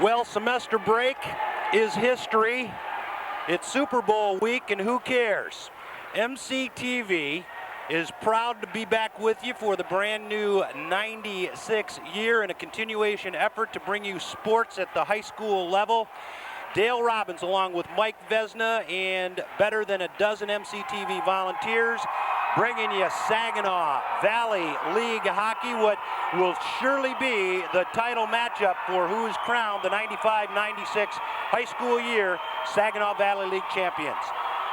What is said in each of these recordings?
Well, semester break is history. It's Super Bowl week, and who cares? MCTV is proud to be back with you for the brand new 96 year in a continuation effort to bring you sports at the high school level. Dale Robbins along with Mike Vesna and better than a dozen MCTV volunteers bringing you Saginaw Valley League Hockey, what will surely be the title matchup for who is crowned the 95-96 high school year Saginaw Valley League champions.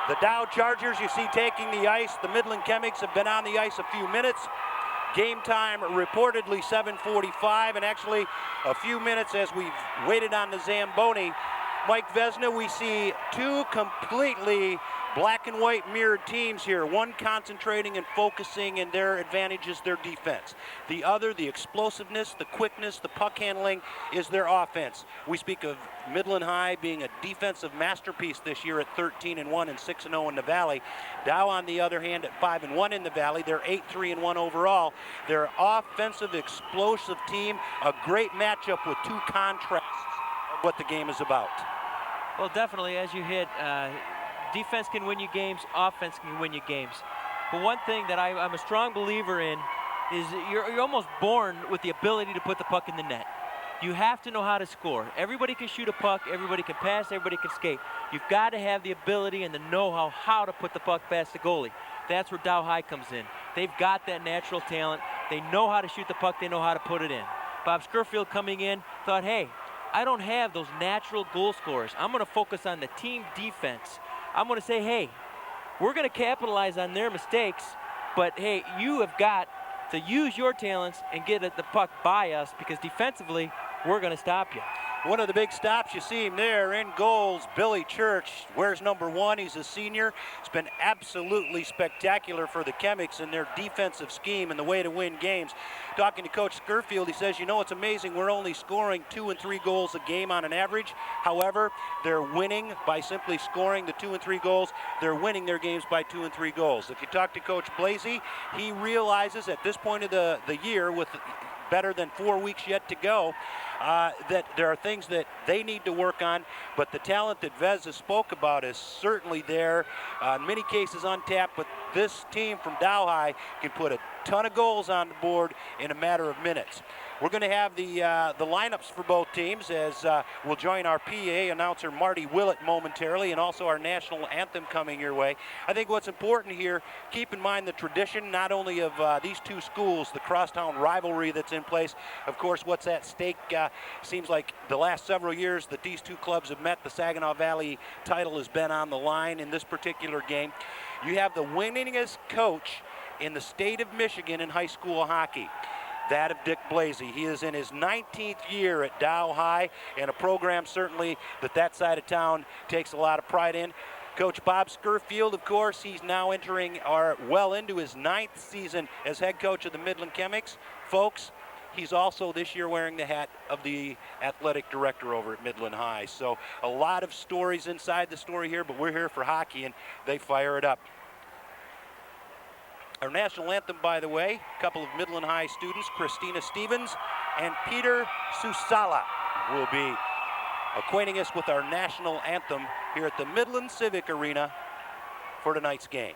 The Dow Chargers you see taking the ice. The Midland Chemics have been on the ice a few minutes. Game time reportedly 7:45, and actually a few minutes as we've waited on the Zamboni. Mike Vesna, we see two completely black and white mirrored teams here. One concentrating and focusing, and their advantage is their defense. The other, the explosiveness, the quickness, the puck handling, is their offense. We speak of Midland High being a defensive masterpiece this year at 13-1 and 6-0 in the Valley. Dow, on the other hand, at 5-1 in the Valley. They're 8-3-1 overall. They're an offensive, explosive team. A great matchup with two contrasts of what the game is about. Well, definitely, as you hit, defense can win you games, offense can win you games. But one thing that I'm a strong believer in is you're almost born with the ability to put the puck in the net. You have to know how to score. Everybody can shoot a puck, everybody can pass, everybody can skate. You've got to have the ability and the know-how how to put the puck past the goalie. That's where Dow High comes in. They've got that natural talent. They know how to shoot the puck, they know how to put it in. Bob Scurfield coming in thought, hey, I don't have those natural goal scorers. I'm going to focus on the team defense. I'm going to say, hey, we're going to capitalize on their mistakes, but hey, you have got to use your talents and get the puck by us, because defensively, we're going to stop you. One of the big stops, you see him there in goals, Billy Church. Wears number 1, he's a senior. It's been absolutely spectacular for the Chemics in their defensive scheme and the way to win games. Talking to Coach Scurfield, he says, you know, it's amazing, we're only scoring 2 and 3 goals a game on an average. However, they're winning by simply scoring the 2 and 3 goals. They're winning their games by 2 and 3 goals. If you talk to Coach Blasey, he realizes at this point of the year, with better than 4 weeks yet to go, that there are things that they need to work on, but the talent that Vez spoke about is certainly there, in many cases untapped, but this team from Dow High can put a ton of goals on the board in a matter of minutes. We're going to have the lineups for both teams as we'll join our PA announcer Marty Willett momentarily, and also our national anthem coming your way. I think what's important here, keep in mind the tradition not only of these two schools, the crosstown rivalry that's in place. Of course, what's at stake seems like the last several years that these two clubs have met, the Saginaw Valley title has been on the line in this particular game. You have the winningest coach in the state of Michigan in high school hockey, that of Dick Blasey. He is in his 19th year at Dow High, and a program certainly that side of town takes a lot of pride in. Coach Bob Scurfield, of course, he's now entering well into his 9th season as head coach of the Midland Chemics. Folks, he's also this year wearing the hat of the athletic director over at Midland High. So a lot of stories inside the story here, but we're here for hockey, and they fire it up. Our national anthem, by the way, a couple of Midland High students, Christina Stevens and Peter Susala, will be acquainting us with our national anthem here at the Midland Civic Arena for tonight's game.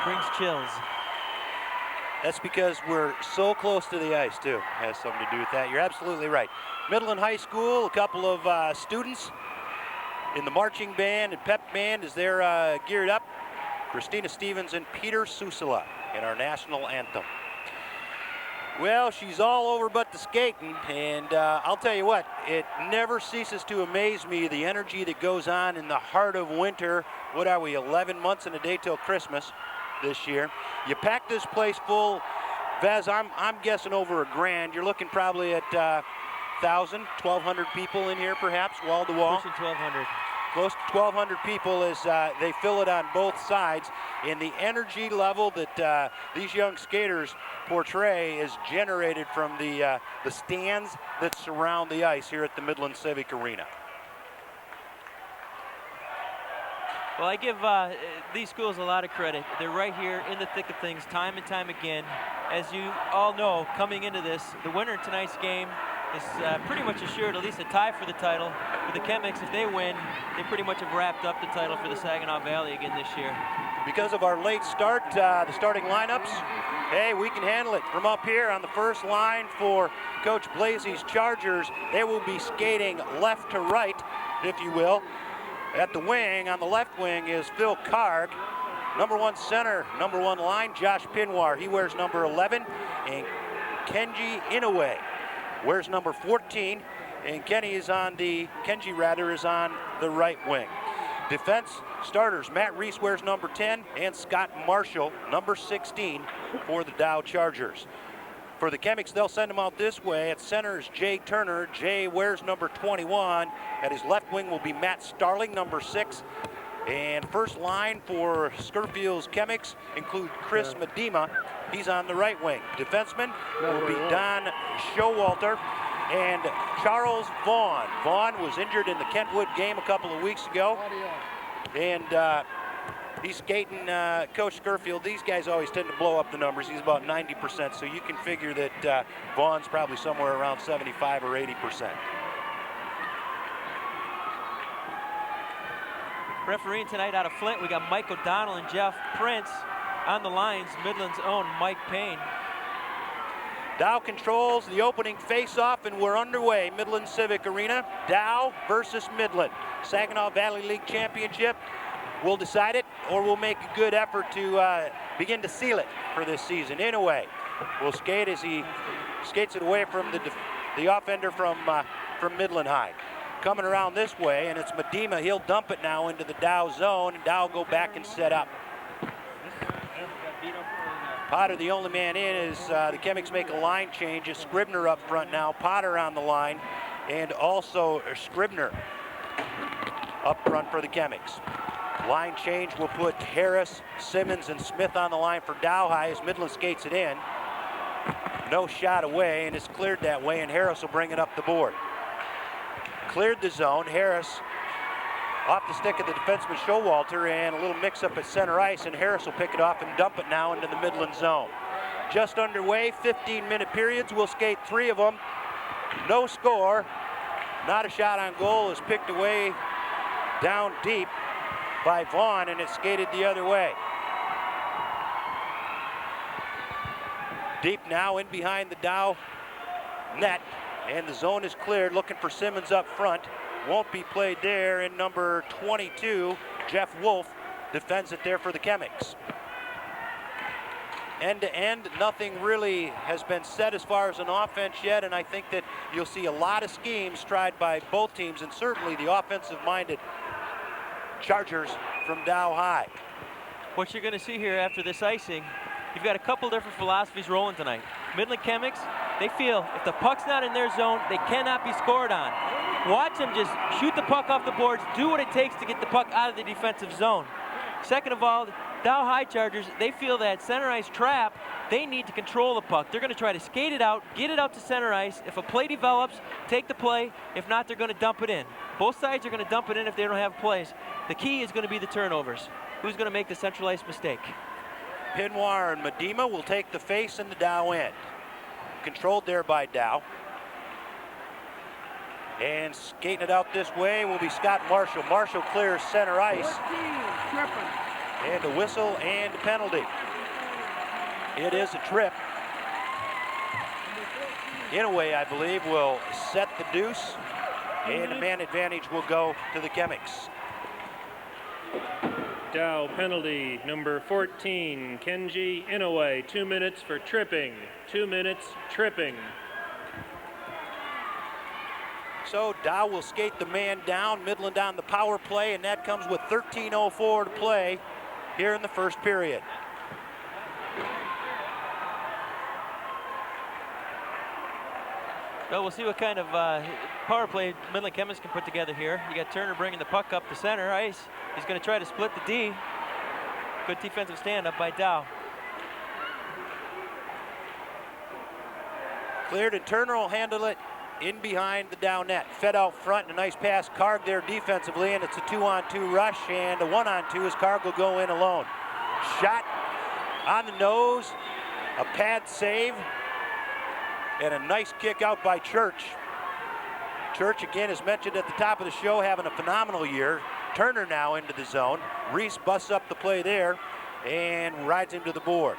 Brings chills. That's because we're so close to the ice, too. Has something to do with that. You're absolutely right. Midland High School, a couple of students in the marching band and pep band as they're geared up. Christina Stevens and Peter Susala in our national anthem. Well, she's all over but the skating, and I'll tell you what, it never ceases to amaze me, the energy that goes on in the heart of winter. What are we, 11 months and a day till Christmas this year? You pack this place full, Vez, I'm guessing over $1,000. You're looking probably at 1,000, 1,200 people in here perhaps, wall to wall. Pushing 1,200. Close to 1,200 people as they fill it on both sides. And the energy level that these young skaters portray is generated from the stands that surround the ice here at the Midland Civic Arena. Well, I give these schools a lot of credit. They're right here in the thick of things time and time again. As you all know, coming into this, the winner of tonight's game is pretty much assured at least a tie for the title. For the Chemics, if they win, they pretty much have wrapped up the title for the Saginaw Valley again this year. Because of our late start, the starting lineups, hey, we can handle it. From up here on the first line for Coach Blasey's Chargers, they will be skating left to right, if you will. At the wing, on the left wing, is Phil Karg. Number 1 center, number 1 line, Josh Pinwar. He wears number 11. And Kenji Inoue wears number 14. And Kenji is on the right wing. Defense starters, Matt Reese wears number 10, and Scott Marshall, number 16, for the Dow Chargers. For the Chemics, they'll send him out this way. At center is Jay Turner. Jay wears number 21. At his left wing will be Matt Starling, number 6. And first line for Scurfield's Chemics include Chris Medema. He's on the right wing. Defenseman will be Don Showalter and Charles Vaughn. Vaughn was injured in the Kentwood game a couple of weeks ago. And he's skating, Coach Scurfield. These guys always tend to blow up the numbers. He's about 90%, so you can figure that Vaughn's probably somewhere around 75 or 80%. Refereeing tonight out of Flint, we got Mike O'Donnell and Jeff Prince. On the lines, Midland's own Mike Payne. Dow controls the opening face-off, and we're underway. Midland Civic Arena, Dow versus Midland. Saginaw Valley League Championship. We'll decide it, or we'll make a good effort to begin to seal it for this season. Inoue will skate as he skates it away from the offender from Midland High. Coming around this way, and it's Medema. He'll dump it now into the Dow zone, and Dow will go back and set up. Potter, the only man in, as the Chemics make a line change. Is Scribner up front now. Potter on the line, and also Scribner up front for the Chemics. Line change will put Harris, Simmons, and Smith on the line for Dow High as Midland skates it in. No shot away, and it's cleared that way, and Harris will bring it up the board. Cleared the zone. Harris off the stick of the defenseman Showalter, and a little mix-up at center ice, and Harris will pick it off and dump it now into the Midland zone. Just underway, 15-minute periods. We'll skate 3 of them. No score. Not a shot on goal is picked away down deep by Vaughn, and it's skated the other way. Deep now in behind the Dow net, and the zone is cleared, looking for Simmons up front. Won't be played there, and number 22, Jeff Wolf, defends it there for the Chemics. End to end, nothing really has been said as far as an offense yet, and I think that you'll see a lot of schemes tried by both teams, and certainly the offensive-minded Chargers from Dow High. What you're going to see here after this icing, you've got a couple different philosophies rolling tonight. Midland Chemics, they feel if the puck's not in their zone, they cannot be scored on. Watch them just shoot the puck off the boards, do what it takes to get the puck out of the defensive zone. Second of all, Dow High Chargers, they feel that center ice trap, they need to control the puck. They're going to try to skate it out, get it out to center ice. If a play develops, take the play. If not, they're going to dump it in. Both sides are going to dump it in if they don't have plays. The key is going to be the turnovers. Who's going to make the central ice mistake? Pinoir and Medema will take the face in the Dow end. Controlled there by Dow. And skating it out this way will be Scott Marshall. Marshall clears center ice. And a whistle and a penalty. It is a trip. Inaway, I believe, will set the deuce. And the man advantage will go to the Chemics. Dow penalty number 14, Kenji Inouye, 2 minutes for tripping. 2 minutes tripping. So Dow will skate the man down, Midland on the power play, and that comes with 13:04 to play here in the first period. Well, we'll see what kind of power play Midland Chemists can put together here. You got Turner bringing the puck up to center ice. He's going to try to split the D. Good defensive stand up by Dow. Cleared, and Turner will handle it in behind the Dow net. Fed out front, and a nice pass. Karg there defensively, and it's a 2-on-2 rush, and a 1-on-2 as Karg will go in alone. Shot on the nose, a pad save, and a nice kick out by Church. Church, again, as mentioned at the top of the show, having a phenomenal year. Turner now into the zone. Reese busts up the play there and rides him to the board.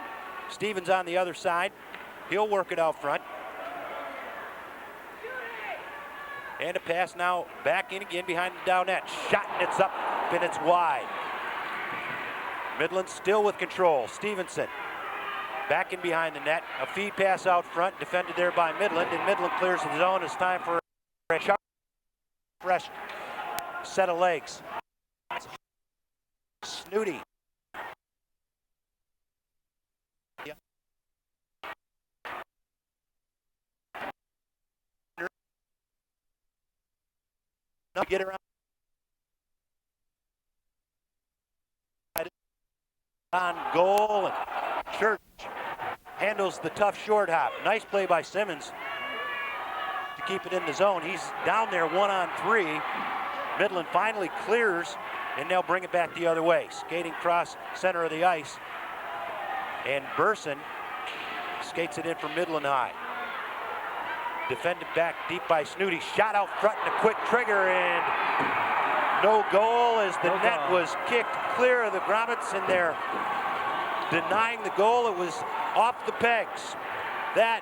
Stevens on the other side. He'll work it out front. And a pass now back in again behind the Dow net. Shot, and it's up, and it's wide. Midland still with control. Stevenson back in behind the net. A feed pass out front, defended there by Midland, and Midland clears the zone. It's time for a fresh set of legs. Snooty. Get around. On goal, and Church handles the tough short hop. Nice play by Simmons to keep it in the zone. He's down there 1-on-3. Midland finally clears, and they'll bring it back the other way. Skating across center of the ice, and Burson skates it in for Midland High. Defended back deep by Snooty. Shot out front and a quick trigger, and no goal as the net was kicked clear of the grommets, and they're denying the goal. It was off the pegs. That,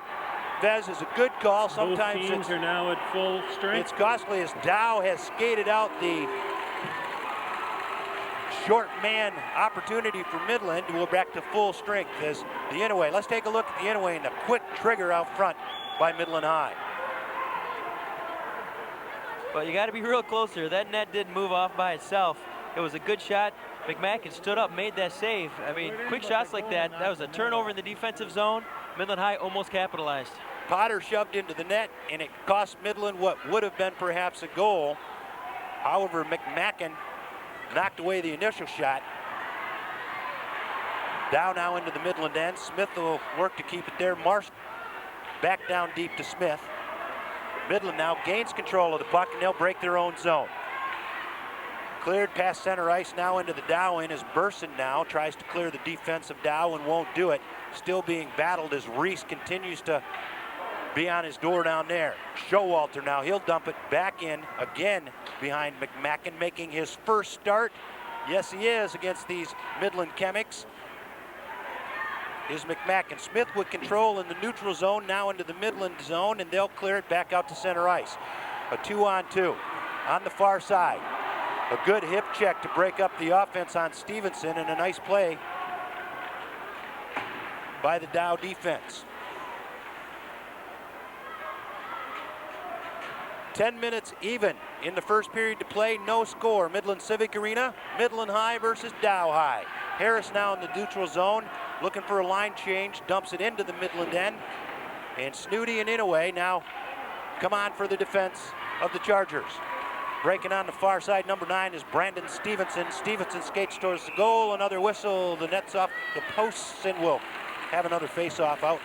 Vez, is a good call. Sometimes both teams are now at full strength. It's costly as Dow has skated out the short man opportunity for Midland. We're back to full strength as the Inouye. Let's take a look at the Inouye and the quick trigger out front by Midland High. But you got to be real close here. That net didn't move off by itself. It was a good shot. McMacken stood up, made that save. I mean, quick shots like that. That was a turnover in the defensive zone. Midland High almost capitalized. Potter shoved into the net, and it cost Midland what would have been perhaps a goal. However, McMacken knocked away the initial shot. Dow now into the Midland end. Smith will work to keep it there. Marsh back down deep to Smith. Midland now gains control of the puck, and they'll break their own zone. Cleared past center ice now into the Dow end as Burson now tries to clear the defense of Dow and won't do it. Still being battled as Reese continues to be on his door down there. Showalter now, he'll dump it back in again behind McMacken, making his first start. Yes, he is, against these Midland Chemics. Is McMacken. Smith with control in the neutral zone, now into the Midland zone, and they'll clear it back out to center ice. A 2-on-2 on the far side. A good hip check to break up the offense on Stevenson, and a nice play by the Dow defense. 10 minutes even in the first period to play, no score. Midland Civic Arena, Midland High versus Dow High. Harris now in the neutral zone, looking for a line change, dumps it into the Midland end. And Snooty and Inouye now come on for the defense of the Chargers. Breaking on the far side, number 9 is Brandon Stevenson. Stevenson skates towards the goal, another whistle, the net's off the posts, and will have another face-off out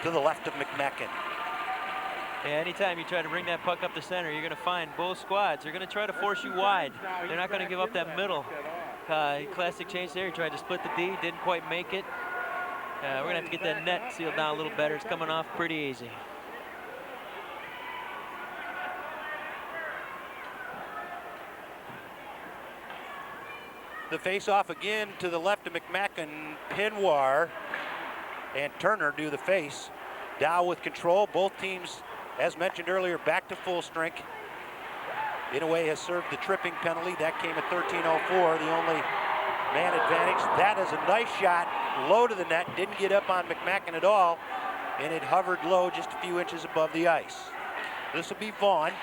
to the left of McMacken. Yeah, anytime you try to bring that puck up the center, you're going to find both squads. They're going to try to force you wide. They're not going to give up that middle. Classic change there. He tried to split the D, didn't quite make it. We're going to have to get that net sealed down a little better. It's coming off pretty easy. The face-off again to the left of McMacken. Pinoir and Turner do the face. Dow with control. Both teams, as mentioned earlier, back to full strength. Inouye has served the tripping penalty. That came at 13:04, the only man advantage. That is a nice shot, low to the net. Didn't get up on McMacken at all, and it hovered low just a few inches above the ice. This will be Vaughn.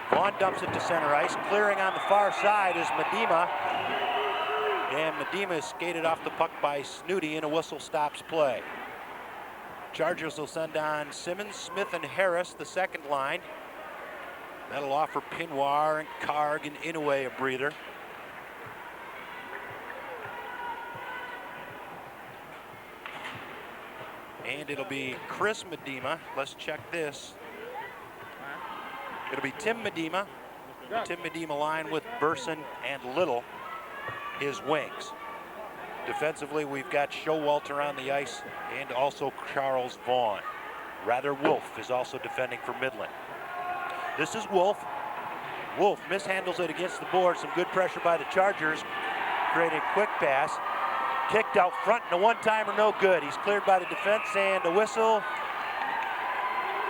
Vaughn dumps it to center ice. Clearing on the far side is Medema. And Medema is skated off the puck by Snooty, and a whistle stops play. Chargers will send on Simmons, Smith, and Harris, the second line. That'll offer Pinoir and Karg and Inouye a breather. And it'll be Chris Medema. Let's check this. It'll be Tim Medema. Tim Medema line with Burson and Little, his wings. Defensively, we've got Showalter on the ice and also Charles Vaughn. Rather Wolf is also defending for Midland. This is Wolf. Wolf mishandles it against the board. Some good pressure by the Chargers. Creating a quick pass. Kicked out front, and a one-timer, no good. He's cleared by the defense, and a whistle.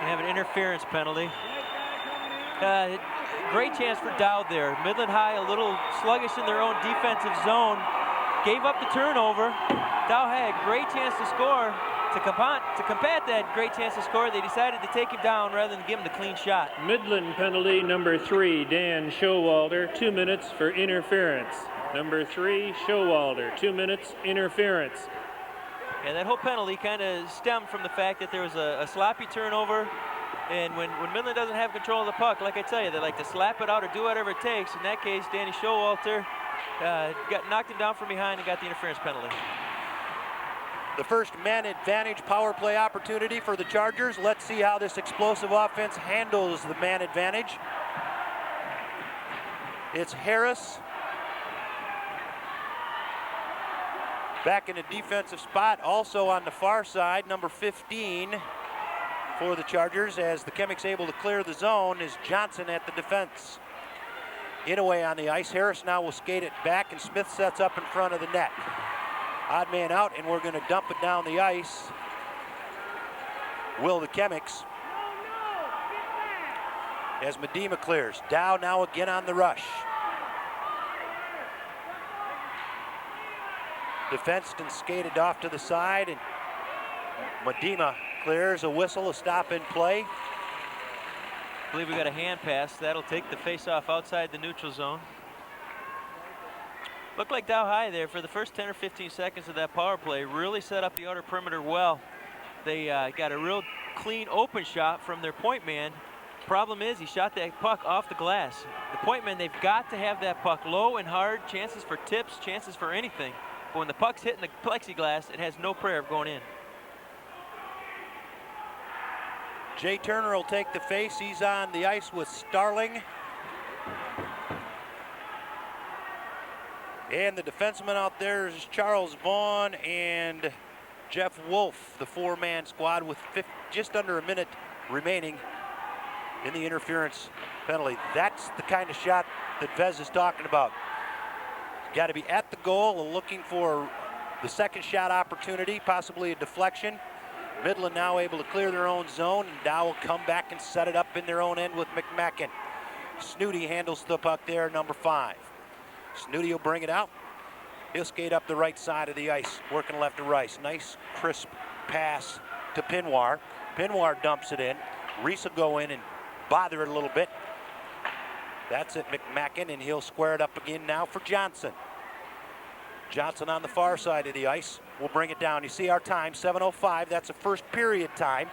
We have an interference penalty. Great chance for Dow there. Midland High a little sluggish in their own defensive zone. Gave up the turnover. Dow had a great chance to score. To combat that great chance to score, they decided to take him down rather than give him the clean shot. Midland penalty number 3, Dan Showalter, 2 minutes for interference. Number 3, Showalter, 2 minutes, interference. Yeah, that whole penalty kind of stemmed from the fact that there was a sloppy turnover. And when Midland doesn't have control of the puck, like I tell you, they like to slap it out or do whatever it takes. In that case, Danny Showalter knocked him down from behind and got the interference penalty. The first man advantage power play opportunity for the Chargers. Let's see how this explosive offense handles the man advantage. It's Harris. Back in a defensive spot, also on the far side, number 15 for the Chargers, as the Chemics able to clear the zone, is Johnson at the defense. Inouye on the ice. Harris now will skate it back, and Smith sets up in front of the net. Odd man out, and we're going to dump it down the ice. Will the Chemics. As Medema clears. Dow now again on the rush. Defensed and skated off to the side, and Medema clears. A whistle, a stop in play. I believe we got a hand pass. That'll take the face-off outside the neutral zone. Looked like Dow High there for the first 10 or 15 seconds of that power play. Really set up the outer perimeter well. They got a real clean open shot from their point man, Problem is, he shot that puck off the glass. The point men, they've got to have that puck low and hard, chances for tips, chances for anything. But when the puck's hitting the plexiglass, it has no prayer of going in. Jay Turner will take the face. He's on the ice with Starling. And the defenseman out there is Charles Vaughn and Jeff Wolf, the four-man squad with just under a minute remaining in the interference penalty. That's the kind of shot that Vez is talking about. Got to be at the goal, looking for the second shot opportunity, possibly a deflection. Midland now able to clear their own zone, and Dow will come back and set it up in their own end with McMacken. Snooty handles the puck there, number 5. Snooty will bring it out. He'll skate up the right side of the ice, working left to right. Nice, crisp pass to Pinoir. Pinoir dumps it in. Reese will go in and bother it a little bit. That's it, McMacken, and he'll square it up again now for Johnson. Johnson on the far side of the ice will bring it down. You see our time, 7:05. That's a first period time.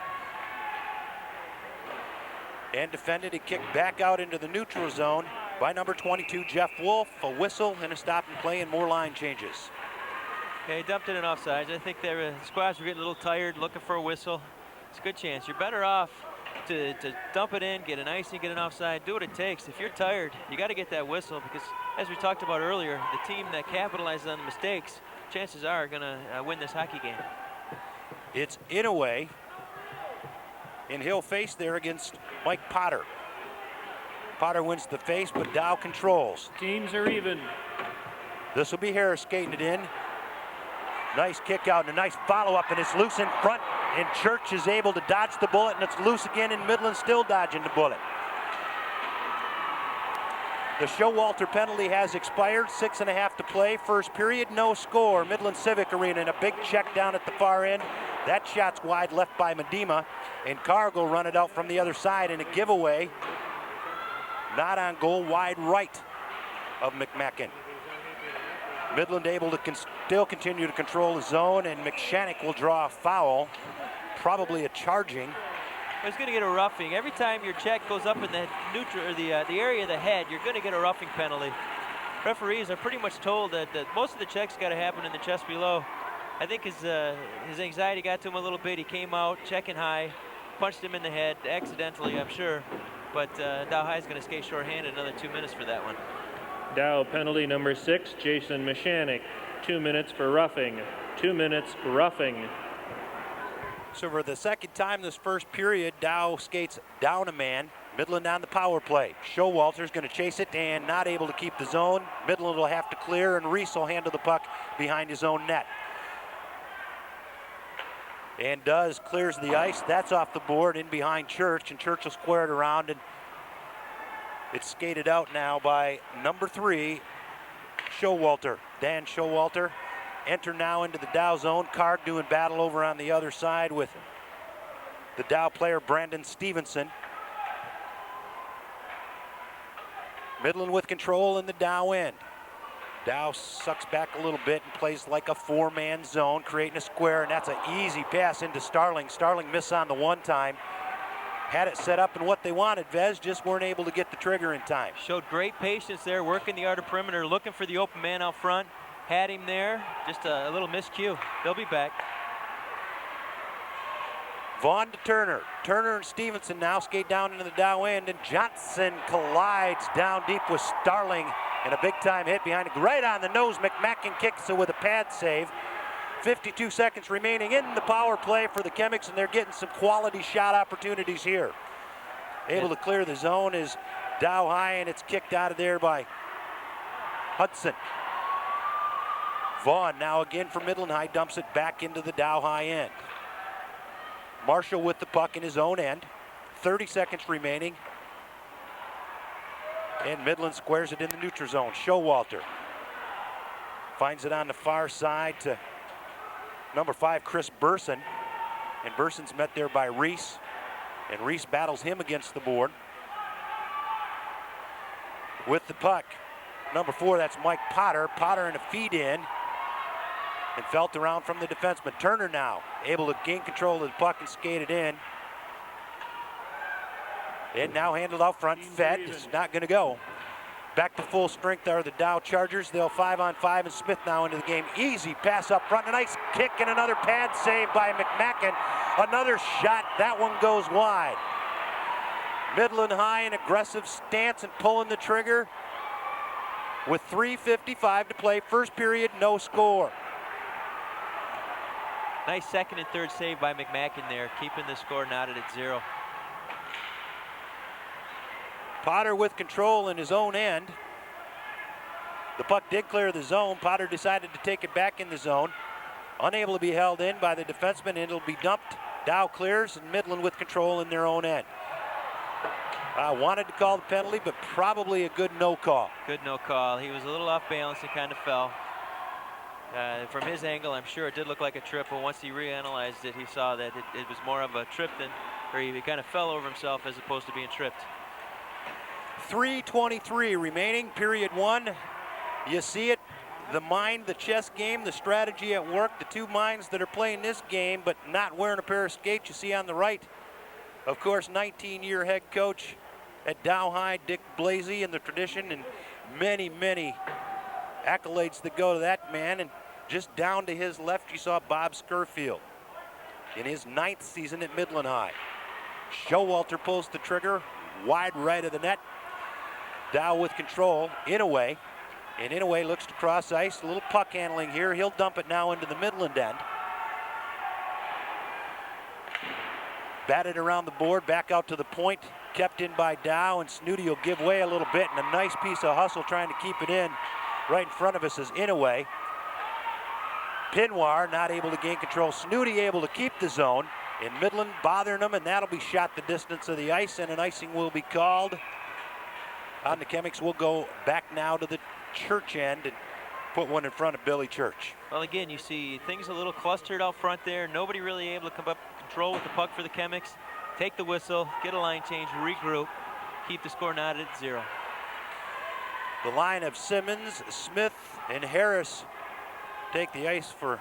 And defended and kicked back out into the neutral zone by number 22, Jeff Wolf. A whistle and a stop and play and more line changes. Okay, dumped it in offsides. I think the squads were getting a little tired, looking for a whistle. It's a good chance. You're better off to dump it in, get an icing, get an offside, do what it takes. If you're tired, you got to get that whistle because, as we talked about earlier, the team that capitalizes on the mistakes, chances are going to win this hockey game. It's Inouye, and he'll face there against Mike Potter. Potter wins the face, but Dow controls. Teams are even. This will be Harris skating it in. Nice kick out and a nice follow-up, and it's loose in front, and Church is able to dodge the bullet, and it's loose again, and Midland still dodging the bullet. The Showalter penalty has expired, 6.5 to play. First period, no score. Midland Civic Arena, and a big check down at the far end. That shot's wide left by Medema, and Carg will run it out from the other side, and a giveaway. Not on goal, wide right of McMacken. Midland able to still continue to control the zone, and McShannock will draw a foul, probably a charging. He's going to get a roughing. Every time your check goes up in the neutral or the area of the head, you're going to get a roughing penalty. Referees are pretty much told that most of the checks got to happen in the chest below. I think his anxiety got to him a little bit. He came out checking high, punched him in the head accidentally, I'm sure. But Dow High is going to skate shorthanded another 2 minutes for that one. Dow penalty number 6, Jason Mishanik. 2 minutes for roughing. 2 minutes roughing. So for the second time this first period, Dow skates down a man. Midland on the power play. Showalter's going to chase it and not able to keep the zone. Midland will have to clear, and Reese will handle the puck behind his own net. And clears the ice. That's off the board in behind Church, and Church will square it around, and it's skated out now by number 3, Showalter. Dan Showalter enter now into the Dow zone. Carg doing battle over on the other side with the Dow player Brandon Stevenson. Midland with control in the Dow end. Dow sucks back a little bit and plays like a 4-man zone, creating a square, and that's an easy pass into Starling. Starling missed on the one time. Had it set up and what they wanted. Vez just weren't able to get the trigger in time. Showed great patience there, working the outer perimeter, looking for the open man out front. Had him there, just a little miscue. They'll be back. Vaughn to Turner. Turner and Stevenson now skate down into the Dow end, and Johnson collides down deep with Starling, and a big-time hit behind it, right on the nose. McMacken kicks it with a pad save. 52 seconds remaining in the power play for the Chemics, and they're getting some quality shot opportunities here. Able to clear the zone is Dow High, and it's kicked out of there by Hudson. Vaughn now again for Midland High, dumps it back into the Dow High end. Marshall with the puck in his own end. 30 seconds remaining. And Midland squares it in the neutral zone. Showalter finds it on the far side to number 5, Chris Burson. And Burson's met there by Reese. And Reese battles him against the board. With the puck, number 4, that's Mike Potter. Potter in a feed in. And felt around from the defenseman. Turner now able to gain control of the puck and skate it in. And now handled out front, fed, it's not gonna go. Back to full strength are the Dow Chargers. They'll 5-on-5 and Smith now into the game. Easy pass up front, a nice kick and another pad save by McMacken. Another shot, that one goes wide. Midland High in aggressive stance and pulling the trigger with 3:55 to play. First period, no score. Nice second and third save by McMacken there, keeping the score knotted at 0. Potter with control in his own end. The puck did clear the zone. Potter decided to take it back in the zone. Unable to be held in by the defenseman, and it'll be dumped. Dow clears, and Midland with control in their own end. Wanted to call the penalty, but probably a good no call. Good no call. He was a little off balance and kind of fell. From his angle, I'm sure it did look like a trip, but once he reanalyzed it, he saw that it was more of a trip than, or he kind of fell over himself as opposed to being tripped. 3:23 remaining, period 1. You see it, the mind, the chess game, the strategy at work, the two minds that are playing this game but not wearing a pair of skates. You see on the right, of course, 19-year head coach at Dow High, Dick Blasey, and the tradition, and many, many accolades that go to that man. And just down to his left, you saw Bob Scurfield in his 9th season at Midland High. Showalter pulls the trigger, wide right of the net. Dow with control, Inaway, and Inaway looks to cross ice. A little puck handling here. He'll dump it now into the Midland end. Batted around the board, back out to the point, kept in by Dow, and Snooty will give way a little bit, and a nice piece of hustle trying to keep it in. Right in front of us is Inaway. Pinoir not able to gain control. Snooty able to keep the zone, and Midland bothering them, and that'll be shot the distance of the ice, and an icing will be called on the Chemics. Will go back now to the Church end and put one in front of Billy Church. Well, again, you see things a little clustered out front there. Nobody really able to come up control with the puck for the Chemics. Take the whistle, get a line change, regroup, keep the score knotted at 0. The line of Simmons, Smith, and Harris take the ice for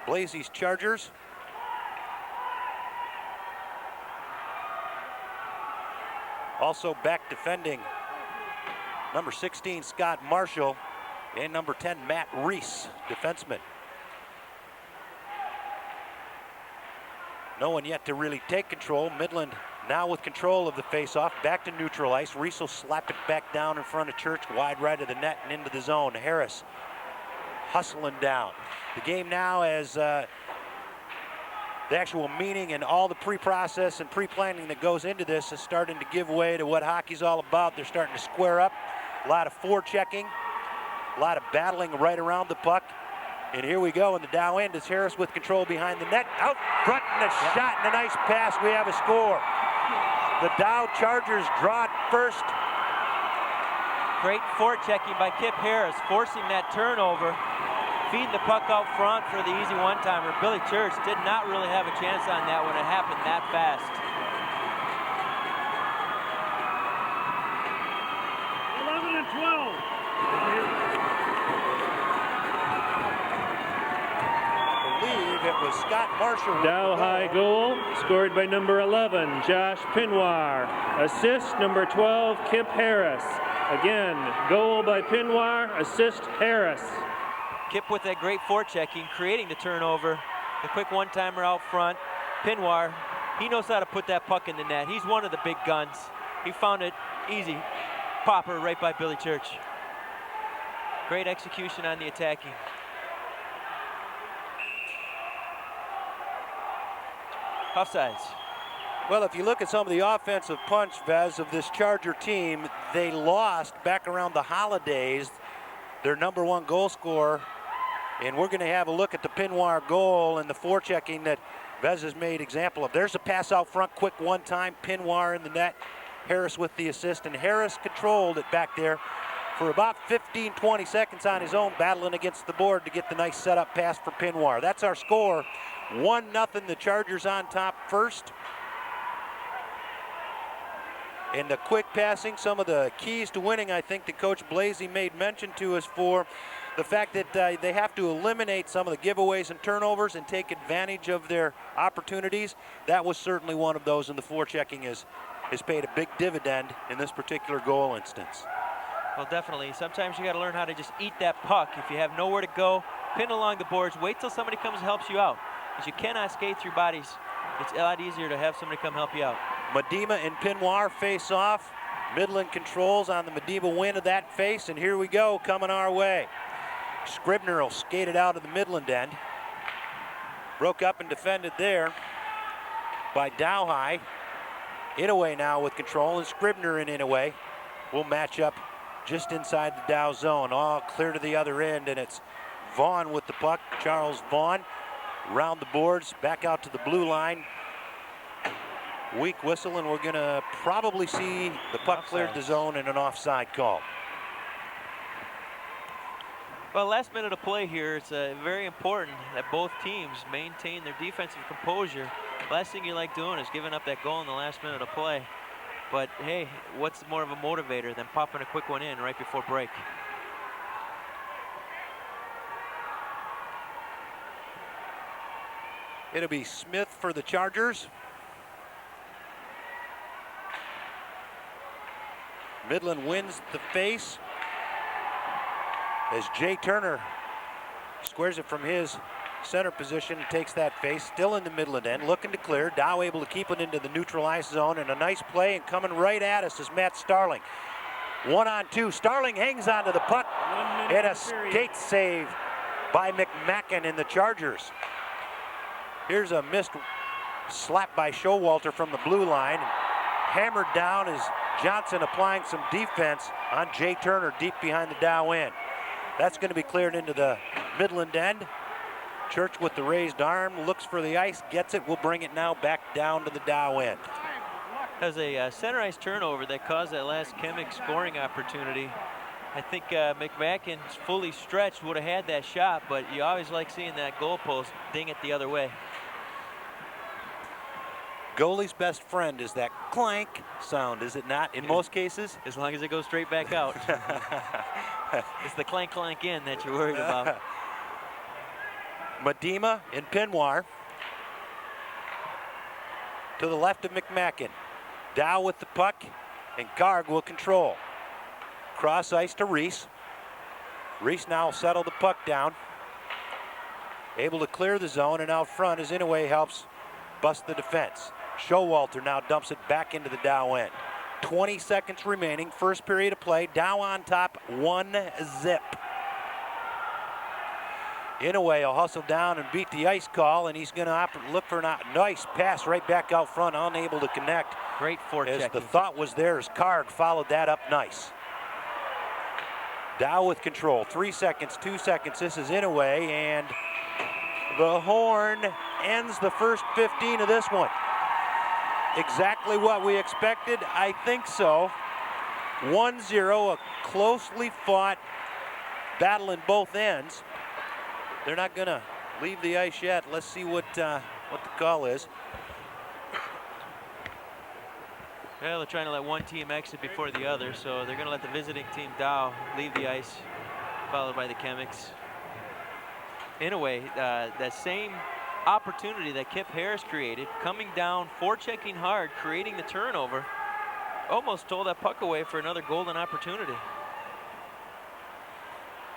Blasey's Chargers. Also back defending, number 16, Scott Marshall, and number 10, Matt Reese, defenseman. No one yet to really take control. Midland now with control of the faceoff, back to neutral ice. Reese will slap it back down in front of Church, wide right of the net and into the zone. Harris hustling down. The game now as the actual meaning and all the pre-process and pre-planning that goes into this is starting to give way to what hockey's all about. They're starting to square up. A lot of forechecking, a lot of battling right around the puck. And here we go in the Dow end as Harris with control behind the net. Out front and a shot and a nice pass. We have a score. The Dow Chargers draw it first. Great forechecking by Kip Harris, forcing that turnover, feeding the puck out front for the easy one-timer. Billy Church did not really have a chance on that when it happened that fast. 11 and 12. It was Scott Marshall. Dow High goal scored by number 11, Josh Pinoir. Assist number 12, Kip Harris. Again, goal by Pinoir, assist Harris. Kip with that great forechecking, creating the turnover. The quick one-timer out front. Pinoir, he knows how to put that puck in the net. He's one of the big guns. He found it easy. Popper right by Billy Church. Great execution on the attacking. Offsides. Well, if you look at some of the offensive punch, Vez, of this Charger team, they lost back around the holidays their number 1 goal scorer. And we're going to have a look at the Pinoir goal and the forechecking that Vez has made example of. There's a pass out front, quick one time, Pinoir in the net. Harris with the assist, and Harris controlled it back there for about 15-20 seconds on his own, battling against the board to get the nice setup pass for Pinoir. That's our score. 1-0, the Chargers on top first. And the quick passing, some of the keys to winning, I think that Coach Blasey made mention to us for the fact that they have to eliminate some of the giveaways and turnovers and take advantage of their opportunities. That was certainly one of those, and the forechecking is has paid a big dividend in this particular goal instance. Well, definitely. Sometimes you got to learn how to just eat that puck. If you have nowhere to go, pin along the boards, wait till somebody comes and helps you out. Because you cannot skate through bodies. It's a lot easier to have somebody come help you out. Medema and Pinoir face off. Midland controls on the Medema win of that face, and here we go, coming our way. Scribner will skate it out of the Midland end. Broke up and defended there by Dow High. Inaway now with control, and Scribner and Inaway will match up just inside the Dow zone. All clear to the other end, and it's Vaughn with the puck. Charles Vaughn round the boards, back out to the blue line. Weak whistle, and we're going to probably see the puck cleared the zone and an offside call. Well, last minute of play here, it's very important that both teams maintain their defensive composure. Last thing you like doing is giving up that goal in the last minute of play. But hey, what's more of a motivator than popping a quick one in right before break? It'll be Smith for the Chargers. Midland wins the face as Jay Turner squares it from his center position and takes that face. Still in the Midland end, looking to clear. Dow able to keep it into the neutral ice zone, and a nice play, and coming right at us is Matt Starling. 1-on-2. Starling hangs onto the puck, and a skate save by McMacken in the Chargers. Here's a missed slap by Showalter from the blue line. Hammered down is Johnson applying some defense on Jay Turner deep behind the Dow end. That's going to be cleared into the Midland end. Church with the raised arm, looks for the ice, gets it. We'll bring it now back down to the Dow end. That was a center ice turnover that caused that last Chemics scoring opportunity. I think McMacken, fully stretched, would have had that shot, but you always like seeing that goalpost ding it the other way. Goalie's best friend is that clank sound, is it not, in most cases? As long as it goes straight back out. It's the clank clank in that you're worried about. Medema and Pinoir to the left of McMacken. Dow with the puck, and Garg will control. Cross ice to Reese. Reese now settle the puck down. Able to clear the zone, and out front as Inaway helps bust the defense. Showalter now dumps it back into the Dow end. 20 seconds remaining, first period of play. Dow on top, 1-0. Inaway will hustle down and beat the ice call, and he's going to look for a nice pass right back out front, unable to connect. Great forechecking. As the thought was there as Karg followed that up nice. Dow with control, 3 seconds, 2 seconds, this is Inaway, and the horn ends the first 15 of this one. Exactly what we expected, I think so. 1-0, a closely fought battle in both ends. They're not gonna leave the ice yet. Let's see what the call is. Well, they're trying to let one team exit before the other, so they're gonna let the visiting team Dow leave the ice, followed by the Chemics. In a way, that same opportunity that Kip Harris created, coming down, forechecking hard, creating the turnover, almost stole that puck away for another golden opportunity.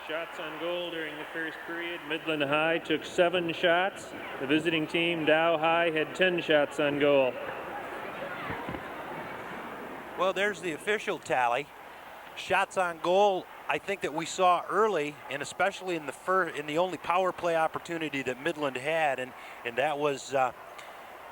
Shots on goal during the first period. Midland High took 7 shots. The visiting team, Dow High, had 10 shots on goal. Well, there's the official tally. Shots on goal, I think that we saw early, and especially in the only power play opportunity that Midland had, and that was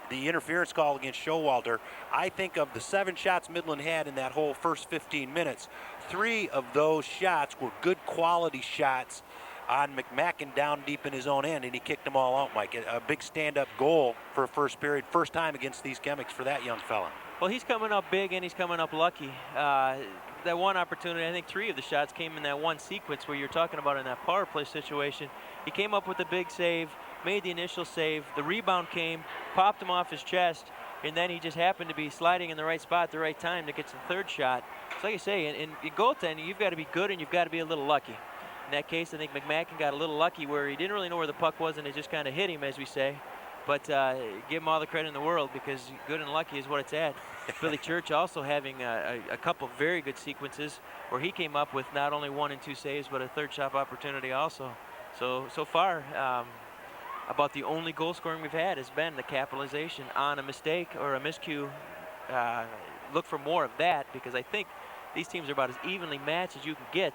the interference call against Showalter. I think of the 7 shots Midland had in that whole first 15 minutes, 3 of those shots were good quality shots on McMacken down deep in his own end, and he kicked them all out, Mike. A big stand-up goal for a first period, first time against these Chemics for that young fella. Well, he's coming up big and he's coming up lucky. That one opportunity, I think 3 of the shots came in that one sequence where you're talking about in that power play situation. He came up with a big save, made the initial save, the rebound came, popped him off his chest, and then he just happened to be sliding in the right spot at the right time to get to the third shot. So like I say, in goaltending, you've got to be good and you've got to be a little lucky. In that case, I think McMacken got a little lucky where he didn't really know where the puck was and it just kind of hit him, as we say. But give him all the credit in the world, because good and lucky is what it's at. Billy Church also having a couple very good sequences where he came up with not only 1 and 2 saves, but a third shot opportunity also. So far, about the only goal scoring we've had has been the capitalization on a mistake or a miscue. Look for more of that, because I think these teams are about as evenly matched as you can get.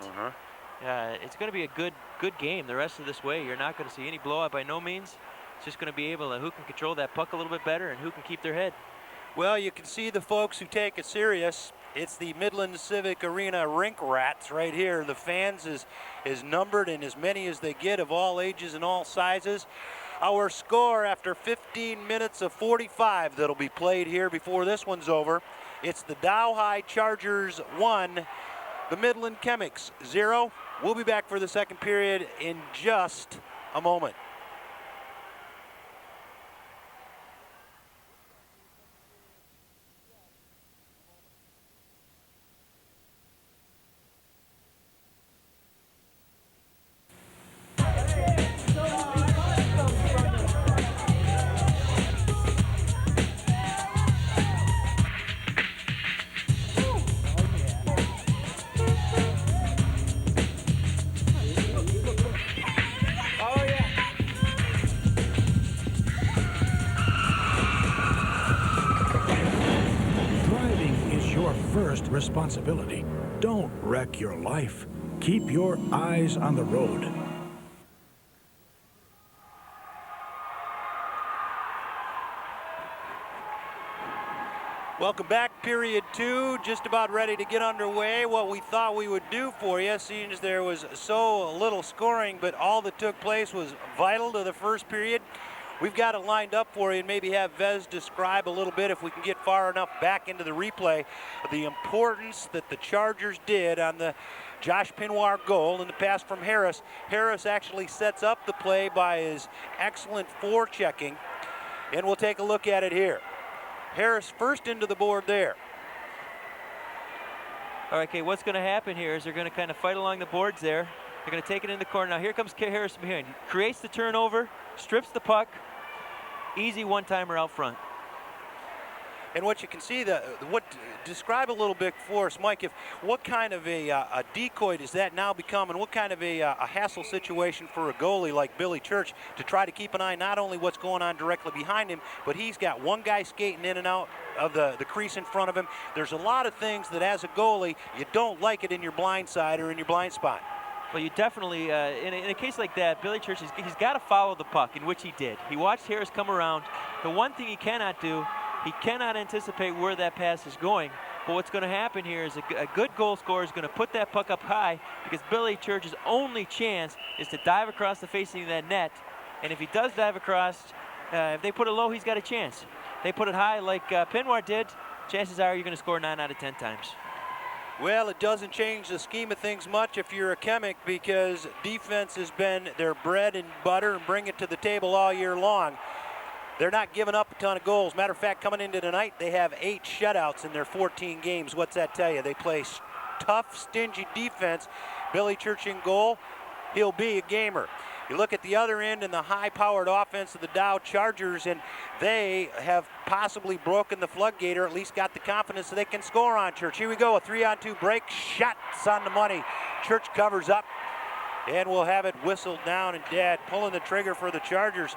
It's going to be a good game the rest of this way. You're not going to see any blowout by no means. It's just going to be able to who can control that puck a little bit better and who can keep their head. Well, you can see the folks who take it serious. It's the Midland Civic Arena rink rats right here. The fans is numbered, and as many as they get, of all ages and all sizes. Our score after 15 minutes of 45 that'll be played here before this one's over. It's the Dow High Chargers 1, the Midland Chemics 0. We'll be back for the second period in just a moment. First responsibility. Don't wreck your life. Keep your eyes on the road. Welcome back, period 2, just about ready to get underway. What we thought we would do for you, seeing as there was so little scoring, but all that took place was vital to the first period. We've got it lined up for you, and maybe have Vez describe a little bit, if we can get far enough back into the replay, the importance that the Chargers did on the Josh Pinoir goal in the pass from Harris. Harris actually sets up the play by his excellent forechecking, and we'll take a look at it here. Harris first into the board there. All right, okay, what's going to happen here is they're going to kind of fight along the boards there. They're going to take it in the corner. Now here comes Harris from behind. He creates the turnover, strips the puck. Easy one-timer out front. And what you can see, describe a little bit for us, Mike, what kind of a decoy does that now become, and what kind of a hassle situation for a goalie like Billy Church to try to keep an eye not only what's going on directly behind him, but he's got one guy skating in and out of the crease in front of him. There's a lot of things that as a goalie, you don't like it in your blind side or in your blind spot. Well, you definitely, in a case like that, Billy Church, he's got to follow the puck, in which he did. He watched Harris come around. The one thing he cannot do, he cannot anticipate where that pass is going. But what's going to happen here is a good goal scorer is going to put that puck up high, because Billy Church's only chance is to dive across the facing of that net. And if he does dive across, if they put it low, he's got a chance. They put it high like Pinoir did, chances are you're going to score 9 out of 10 times. Well, it doesn't change the scheme of things much if you're a Chemic, because defense has been their bread and butter and bring it to the table all year long. They're not giving up a ton of goals. Matter of fact, coming into tonight, they have 8 shutouts in their 14 games. What's that tell you? They play tough, stingy defense. Billy Church in goal, he'll be a gamer. You look at the other end in the high-powered offense of the Dow Chargers, and they have possibly broken the floodgate, or at least got the confidence that they can score on Church. Here we go, a 3-on-2 break. Shots on the money. Church covers up, and we'll have it whistled down, and Dad pulling the trigger for the Chargers.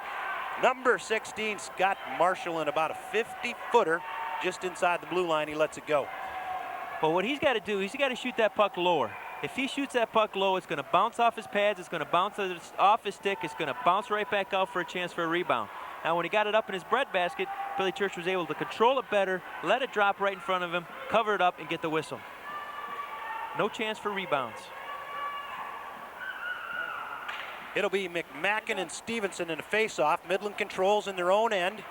Number 16, Scott Marshall, in about a 50-footer just inside the blue line. He lets it go. Well, what he's got to do, he's got to shoot that puck lower. If he shoots that puck low, it's going to bounce off his pads, it's going to bounce off his stick, it's going to bounce right back out for a chance for a rebound. Now, when he got it up in his breadbasket, Billy Church was able to control it better, let it drop right in front of him, cover it up, and get the whistle. No chance for rebounds. It'll be McMacken and Stevenson in a face-off. Midland controls in their own end.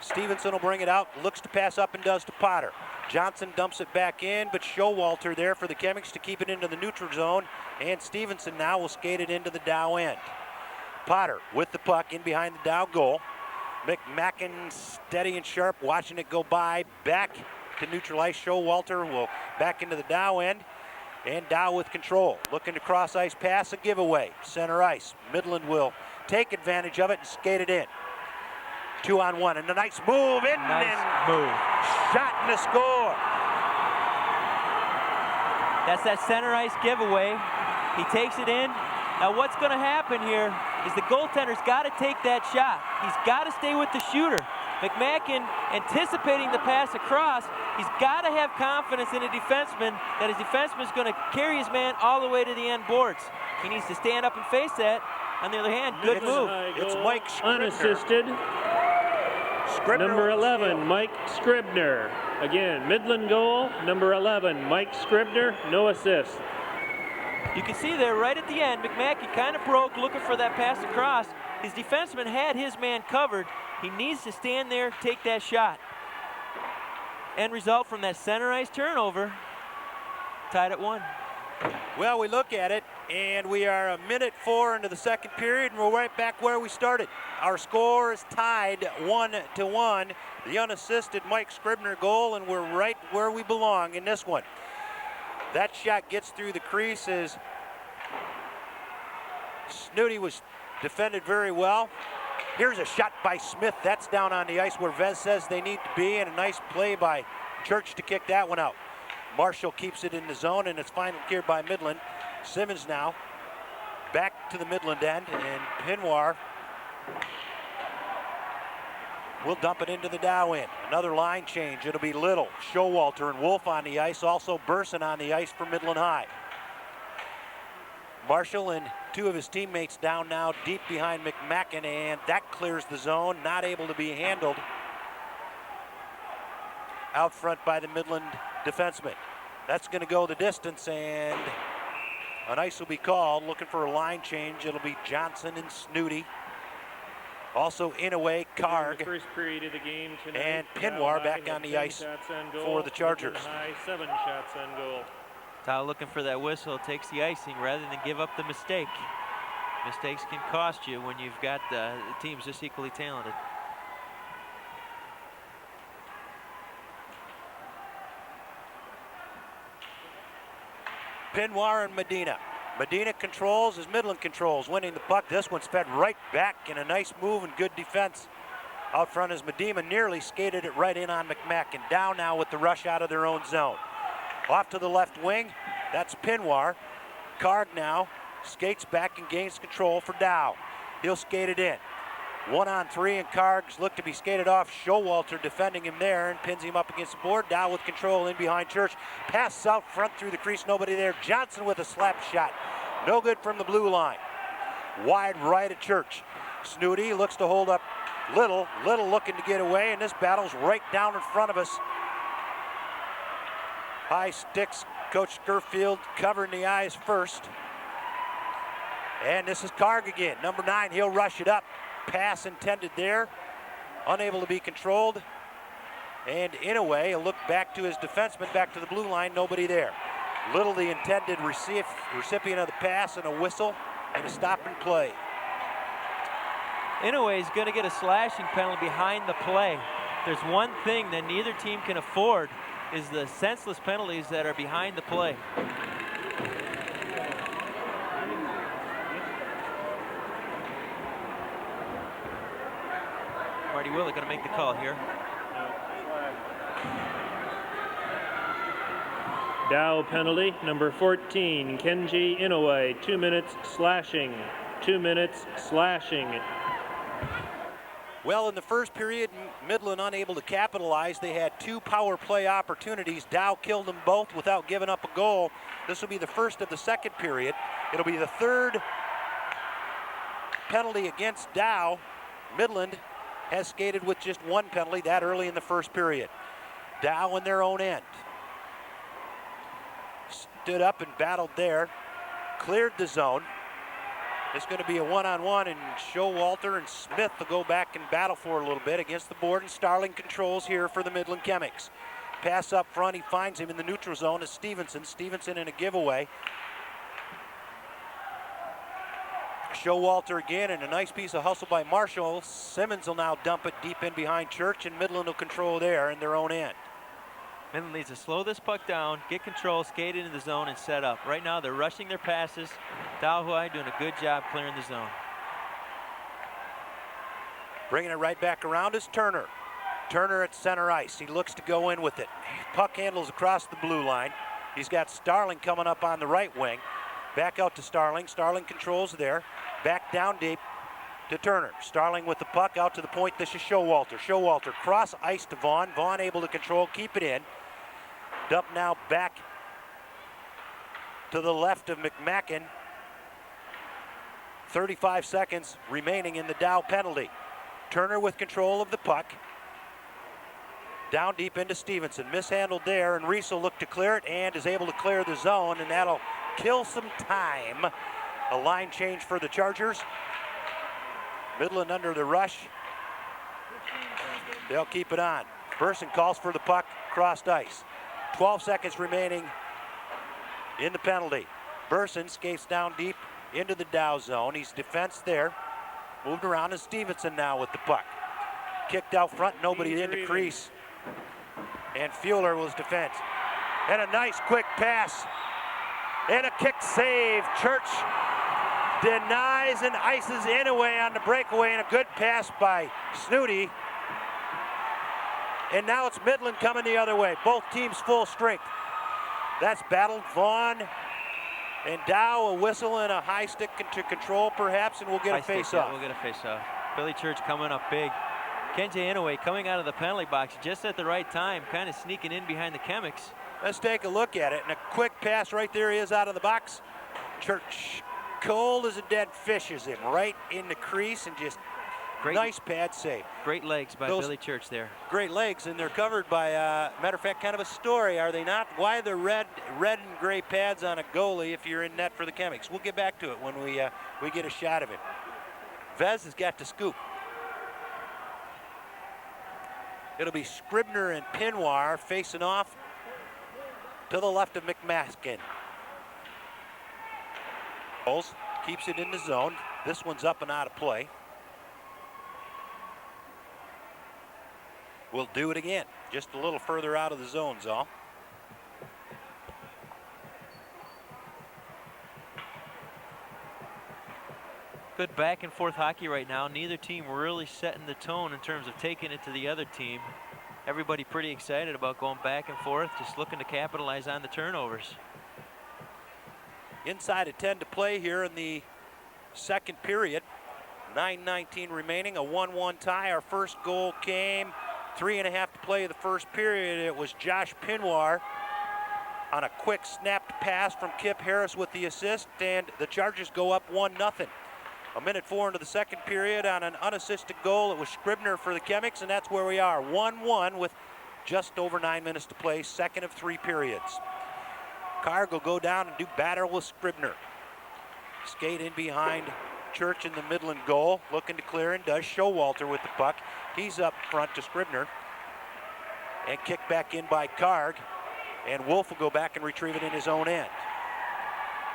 Stevenson will bring it out, looks to pass up and does to Potter. Johnson dumps it back in, but Showalter there for the Chemics to keep it into the neutral zone. And Stevenson now will skate it into the Dow end. Potter with the puck in behind the Dow goal. McMacken steady and sharp, watching it go by. Back to neutralize. Showalter will back into the Dow end. And Dow with control. Looking to cross ice pass, a giveaway. Center ice. Midland will take advantage of it and skate it in. 2-on-1, and a nice move in, Nice move. shot and a score. That's that center ice giveaway. He takes it in. Now what's going to happen here is the goaltender's got to take that shot. He's got to stay with the shooter. McMackin anticipating the pass across. He's got to have confidence in a defenseman that his defenseman's going to carry his man all the way to the end boards. He needs to stand up and face that. On the other hand, good move. It's Mike Scribner. Unassisted. Scribner Number with the 11, steal. Mike Scribner. Again, Midland goal, number 11, Mike Scribner, no assist. You can see there right at the end, McMackin kind of broke looking for that pass across. His defenseman had his man covered. He needs to stand there, take that shot. End result from that center ice turnover, tied at 1. Well, we look at it, and we are a minute 4 into the second period, and we're right back where we started. Our score is tied 1-1. The unassisted Mike Scribner goal, and we're right where we belong in this one. That shot gets through the crease as Snooty was defended very well. Here's a shot by Smith. That's down on the ice where Vez says they need to be, and a nice play by Church to kick that one out. Marshall keeps it in the zone, and it's finally cleared by Midland. Simmons now back to the Midland end, and Pinoir will dump it into the Dow end. Another line change. It'll be Little, Showalter, and Wolf on the ice. Also Burson on the ice for Midland High. Marshall and 2 of his teammates down now deep behind McMackin, and that clears the zone. Not able to be handled out front by the Midland defenseman. That's going to go the distance, and an ice will be called. Looking for a line change. It'll be Johnson and Snooty. Also Inouye, Karg, The first period of the game tonight, and Dow Pinoir High back had on the 10 ice shots on goal. for the Chargers. Midland High, 7 shots on goal. Dow looking for that whistle, takes the icing rather than give up the mistake. Mistakes can cost you when you've got teams this equally talented. Pinoir and Medina. Medina controls as Midland controls, winning the puck. This one's fed right back in a nice move and good defense. Out front as Medina nearly skated it right in on McMackin. Down now with the rush out of their own zone. Off to the left wing, that's Pinoir. Karg now skates back and gains control for Dow. He'll skate it in. 1-on-3, and Karg's look to be skated off. Showalter defending him there and pins him up against the board. Dow with control in behind Church. Pass out front through the crease, nobody there. Johnson with a slap shot. No good from the blue line. Wide right at Church. Snooty looks to hold up Little. Little looking to get away, and this battle's right down in front of us. High sticks, Coach Skurfield covering the eyes first. And this is Karg again, number 9. He'll rush it up. Pass intended there, unable to be controlled. And Inouye, a look back to his defenseman, back to the blue line, nobody there. Little, the intended recipient of the pass, and a whistle and a stop and play. Inouye is going to get a slashing penalty behind the play. There's one thing that neither team can afford is the senseless penalties that are behind the play. Marty Willett going to make the call here. Dow penalty, number 14, Kenji Inouye, 2 minutes slashing. 2 minutes slashing. Well, in the first period, Midland unable to capitalize. They had 2 power play opportunities. Dow killed them both without giving up a goal. This will be the first of the second period. It'll be the 3rd penalty against Dow. Midland has skated with just 1 penalty, that early in the first period. Dow in their own end. Stood up and battled there. Cleared the zone. It's going to be a 1-on-1, and Showalter and Smith will go back and battle for a little bit against the board, and Starling controls here for the Midland Chemics. Pass up front, he finds him in the neutral zone as Stevenson. Stevenson in a giveaway. Showalter again, and a nice piece of hustle by Marshall. Simmons will now dump it deep in behind Church, and Midland will control there in their own end. Midland needs to slow this puck down, get control, skate into the zone, and set up. Right now, they're rushing their passes. Dow High doing a good job clearing the zone. Bringing it right back around is Turner. Turner at center ice. He looks to go in with it. Puck handles across the blue line. He's got Starling coming up on the right wing. Back out to Starling. Starling controls there. Back down deep to Turner. Starling with the puck out to the point. This is Showalter. Showalter cross ice to Vaughn. Vaughn able to control, keep it in. Dump now back to the left of McMacken. 35 seconds remaining in the Dow penalty. Turner with control of the puck. Down deep into Stevenson. Mishandled there, and Reese will look to clear it and is able to clear the zone, and that'll kill some time. A line change for the Chargers. Midland under the rush. They'll keep it on. Burson calls for the puck, crossed ice. 12 seconds remaining in the penalty. Burson skates down deep into the Dow zone. He's defense there. Moved around, and Stevenson now with the puck. Kicked out front, nobody in the crease. And Fueller was defense. And a nice quick pass. And a kick save. Church denies and ices Inouye on the breakaway, and a good pass by Snooty. And now it's Midland coming the other way. Both teams full strength. That's battled. Vaughn and Dow, a whistle and a high stick to control perhaps, and we'll get a face-off. Yeah, we'll get a face-off. Billy Church coming up big. Kenji Inouye coming out of the penalty box just at the right time, kind of sneaking in behind the Chemics. Let's take a look at it. And a quick pass right there he is out of the box. Church, cold as a dead fish, is him right in the crease, and just nice pad save. Great legs by Billy Church there. Great legs, and they're covered by, matter of fact, kind of a story, are they not? Why the red and gray pads on a goalie if you're in net for the Chemics? We'll get back to it when we get a shot of it. Vez has got the scoop. It'll be Scribner and Pinoir facing off to the left of McMacken. Keeps it in the zone. This one's up and out of play. We'll do it again. Just a little further out of the zone's all. Good back and forth hockey right now. Neither team really setting the tone in terms of taking it to the other team. Everybody pretty excited about going back and forth, just looking to capitalize on the turnovers. Inside of 10 to play here in the second period. 9:19 remaining, a 1-1 tie. Our first goal came 3.5 to play the first period. It was Josh Pinoir on a quick snapped pass from Kip Harris with the assist, and the Chargers go up 1-0. A minute 4 into the second period on an unassisted goal. It was Scribner for the Chemics, and that's where we are. 1-1 with just over 9 minutes to play, second of 3 periods. Karg will go down and do battle with Scribner. Skate in behind Church in the Midland goal, looking to clear, and does. Showalter with the puck. He's up front to Scribner. And kicked back in by Karg. And Wolf will go back and retrieve it in his own end.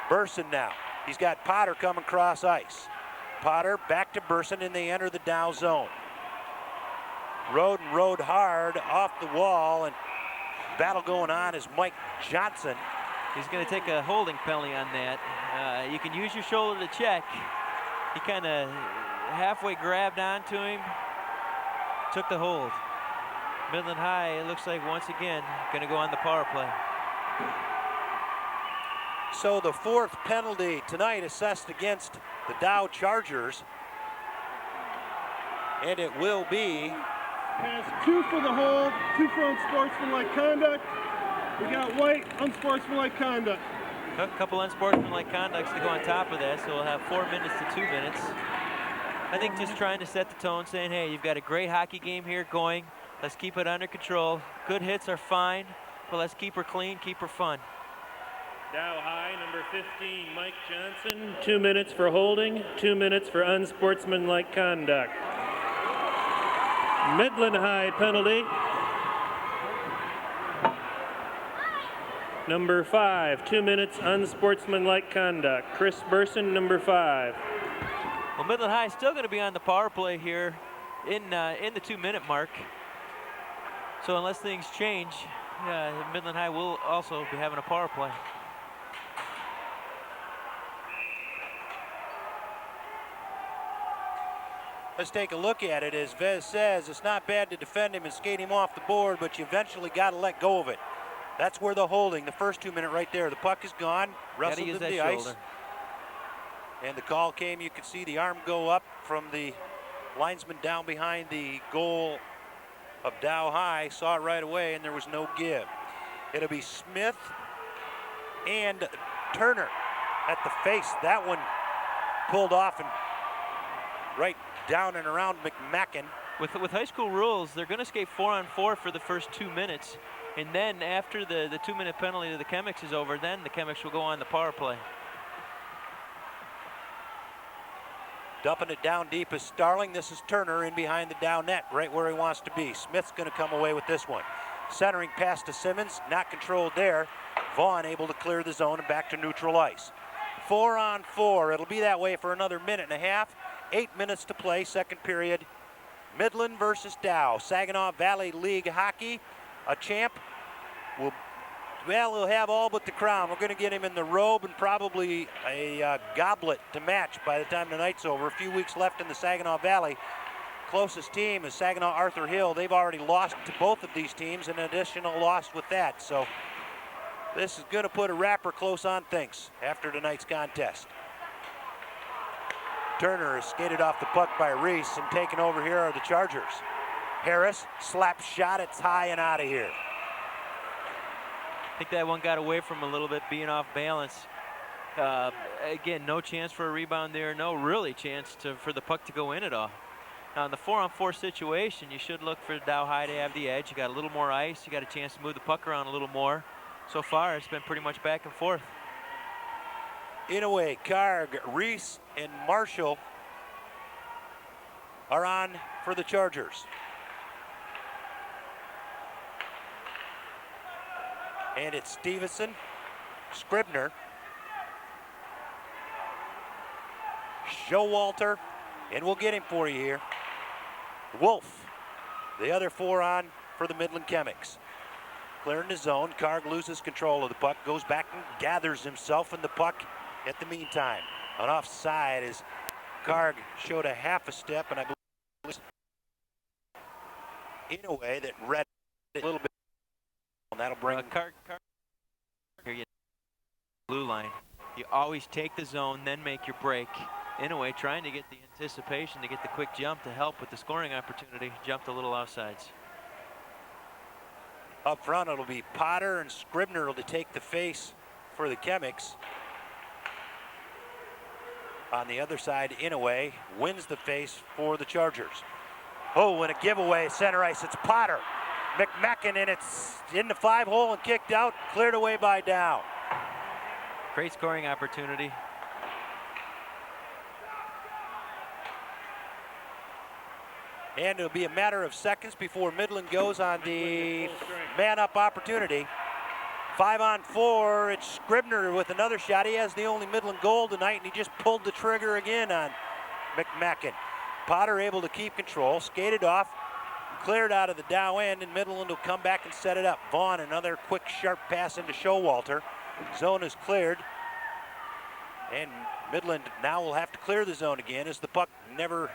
Burson now. He's got Potter coming cross ice. Potter back to Burson, and they enter the Dow zone. Rode hard off the wall, and battle going on is Mike Johnson. He's going to take a holding penalty on that. You can use your shoulder to check. He kind of halfway grabbed onto him, took the hold. Midland High, it looks like once again, going to go on the power play. So the fourth penalty tonight assessed against the Dow Chargers. And it will be. Has 2 for the hold, 2 for unsportsmanlike conduct. We got white, unsportsmanlike conduct. A couple unsportsmanlike conducts to go on top of that, so we'll have 4 minutes to 2 minutes. I think just trying to set the tone, saying, hey, you've got a great hockey game here going. Let's keep it under control. Good hits are fine, but let's keep her clean, keep her fun. Dow High, number 15, Mike Johnson. 2 minutes for holding, 2 minutes for unsportsmanlike conduct. Midland High penalty. Number 5, 2 minutes unsportsmanlike conduct. Chris Burson, number 5. Well, Midland High is still going to be on the power play here in the 2-minute mark. So unless things change, Midland High will also be having a power play. Let's take a look at it. As Vez says, it's not bad to defend him and skate him off the board, but you eventually got to let go of it. That's where the holding, the first 2 minute right there. The puck is gone, wrestled into the ice. And the call came, you could see the arm go up from the linesman down behind the goal of Dow High. Saw it right away, and there was no give. It'll be Smith and Turner at the face. That one pulled off and right down and around McMacken. With high school rules, they're going to skate 4-on-4 for the first 2 minutes. And then after the 2 minute penalty to the Chemics is over, then the Chemics will go on the power play. Dumping it down deep is Starling. This is Turner in behind the down net, right where he wants to be. Smith's going to come away with this one. Centering pass to Simmons, not controlled there. Vaughn able to clear the zone and back to neutral ice. 4-on-4. It'll be that way for another minute and a half. 8 minutes to play, second period. Midland versus Dow. Saginaw Valley League Hockey. A champ he'll have all but the crown. We're going to get him in the robe and probably a goblet to match by the time the night's over. A few weeks left in the Saginaw Valley. Closest team is Saginaw Arthur Hill. They've already lost to both of these teams, an additional loss with that. So this is going to put a wrapper close on things after tonight's contest. Turner is skated off the puck by Reese, and taken over here are the Chargers. Harris, slap shot, it's high and out of here. I think that one got away from him a little bit, being off balance. Again, no chance for a rebound there, no really chance for the puck to go in at all. Now in the 4-on-4 situation, you should look for Dow High to have the edge. You got a little more ice, you got a chance to move the puck around a little more. So far, it's been pretty much back and forth. Inouye, Karg, Reese, and Marshall are on for the Chargers. And it's Stevenson, Scribner, Showalter, and we'll get him for you here. Wolf, the other 4 on for the Midland Chemics. Clearing the zone, Karg loses control of the puck, goes back and gathers himself in the puck at the meantime. On offside as Karg showed a half a step, and I believe in a way that read it a little bit. And that'll bring Karg here, you blue line. You always take the zone, then make your break. In a way, trying to get the anticipation to get the quick jump to help with the scoring opportunity. Jumped a little offsides. Up front, it'll be Potter and Scribner to take the face for the Chemics. On the other side, Inouye wins the face for the Chargers. Oh, and a giveaway center ice. It's Potter. McMacken, and it's in the 5-hole and kicked out, cleared away by Dow. Great scoring opportunity. And it'll be a matter of seconds before Midland goes on the man-up opportunity. 5-on-4, it's Scribner with another shot. He has the only Midland goal tonight, and he just pulled the trigger again on McMacken. Potter able to keep control, skated off, cleared out of the Dow end, and Midland will come back and set it up. Vaughn, another quick, sharp pass into Showalter. Zone is cleared. And Midland now will have to clear the zone again as the puck never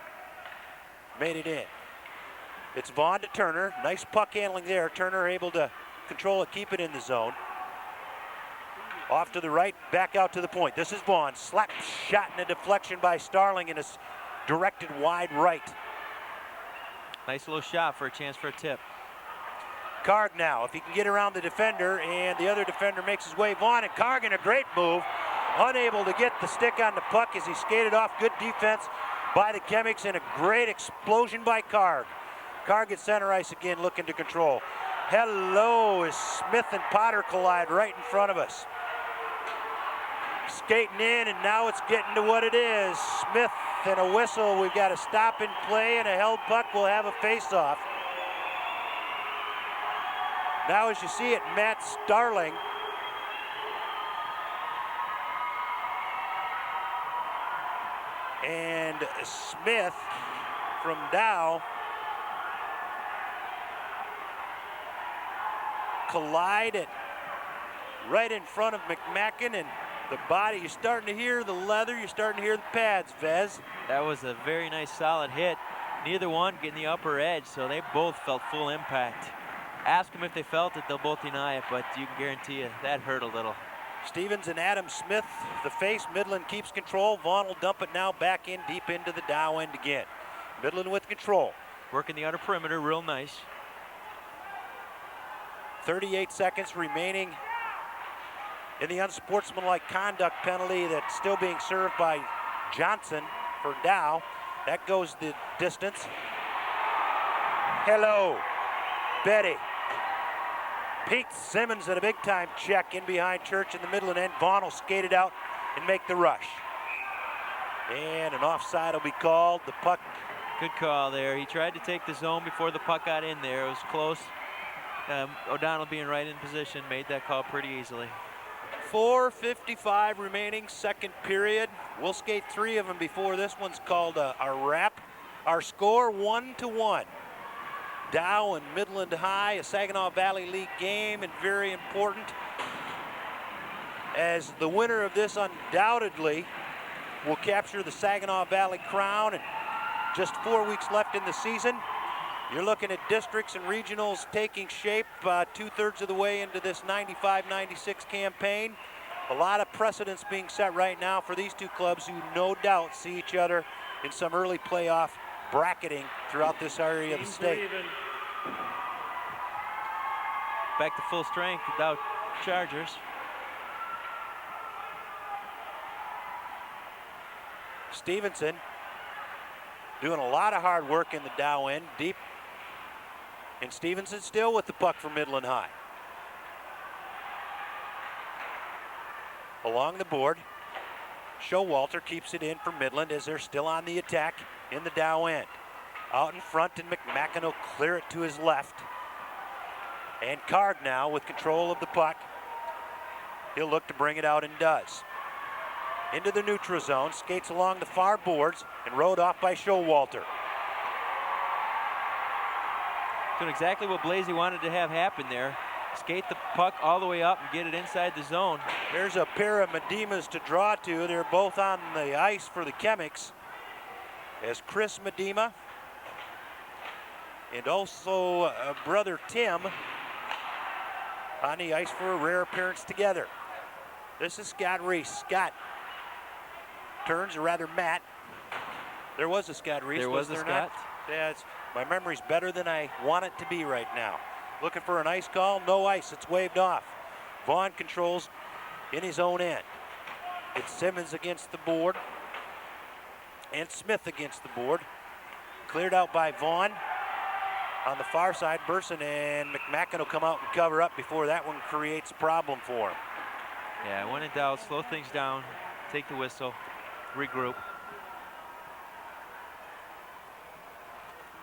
made it in. It's Vaughn to Turner. Nice puck handling there. Turner able to control it, keep it in the zone. Off to the right, back out to the point. This is Vaughn. Slap shot and a deflection by Starling, and it's directed wide right. Nice little shot for a chance for a tip. Karg now, if he can get around the defender, and the other defender makes his way. Vaughn and Karg in a great move. Unable to get the stick on the puck as he skated off. Good defense by the Chemics, and a great explosion by Karg. Karg at center ice again, looking to control. Hello, as Smith and Potter collide right in front of us. Skating in, and now it's getting to what it is. Smith and a whistle. We've got a stop in play, and a held puck will have a face-off. Now as you see it, Matt Starling and Smith from Dow collide right in front of McMacken, and the body, you're starting to hear the leather, you're starting to hear the pads, Vez. That was a very nice solid hit. neither one getting the upper edge, so they both felt full impact. Ask them if they felt it, they'll both deny it, but you can guarantee you that hurt a little. Stevens and Adam Smith, the face. Midland keeps control. Vaughn will dump it now back in deep into the Dow end again. Midland with control. Working the outer perimeter real nice. 38 seconds remaining in the unsportsmanlike conduct penalty that's still being served by Johnson for Dow. That goes the distance. Hello, Betty. Pete Simmons at a big-time check in behind Church in the Midland end. Vaughn will skate it out and make the rush. And an offside will be called. The puck. Good call there. He tried to take the zone before the puck got in there. It was close. O'Donnell being right in position made that call pretty easily. 4:55 remaining, second period. We'll skate 3 of them before this one's called a wrap. Our score 1-1. Dow and Midland High, a Saginaw Valley League game, and very important, as the winner of this undoubtedly will capture the Saginaw Valley crown. And just 4 weeks left in the season. You're looking at districts and regionals taking shape 2/3 of the way into this 95-96 campaign. A lot of precedents being set right now for these two clubs, who no doubt see each other in some early playoff bracketing throughout this area of the state. Back to full strength, the Dow Chargers. Stevenson doing a lot of hard work in the Dow end, deep. And Stevenson still with the puck for Midland High. Along the board, Showalter keeps it in for Midland as they're still on the attack in the Dow end. Out in front, and McMacken will clear it to his left. And Card now with control of the puck. He'll look to bring it out and does. Into the neutral zone, skates along the far boards and rode off by Showalter. Doing exactly what Blasey wanted to have happen there. Skate the puck all the way up and get it inside the zone. There's a pair of Medimas to draw to. They're both on the ice for the Chemics, as Chris Medema and also brother Tim on the ice for a rare appearance together. This is Scott Reese. Scott turns, or rather Matt. There was a Scott Reese. There was a Scott. Scott. Yeah, my memory's better than I want it to be right now. Looking for an ice call, no ice, it's waved off. Vaughn controls in his own end. It's Simmons against the board and Smith against the board. Cleared out by Vaughn. On the far side, Burson and McMacken will come out and cover up before that one creates a problem for him. Yeah, when in doubt, slow things down, take the whistle, regroup.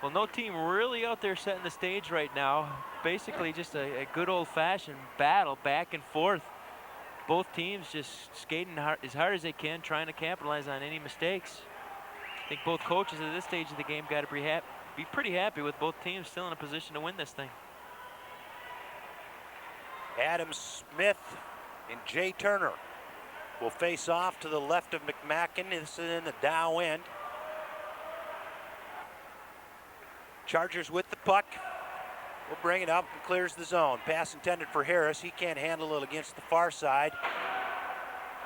Well, no team really out there setting the stage right now. Basically just a good old-fashioned battle back and forth. Both teams just skating as hard as they can, trying to capitalize on any mistakes. I think both coaches at this stage of the game got to be pretty happy with both teams still in a position to win this thing. Adam Smith and Jay Turner will face off to the left of McMacken. This is in the Dow end. Chargers with the puck. Will bring it up and clears the zone. Pass intended for Harris. He can't handle it against the far side.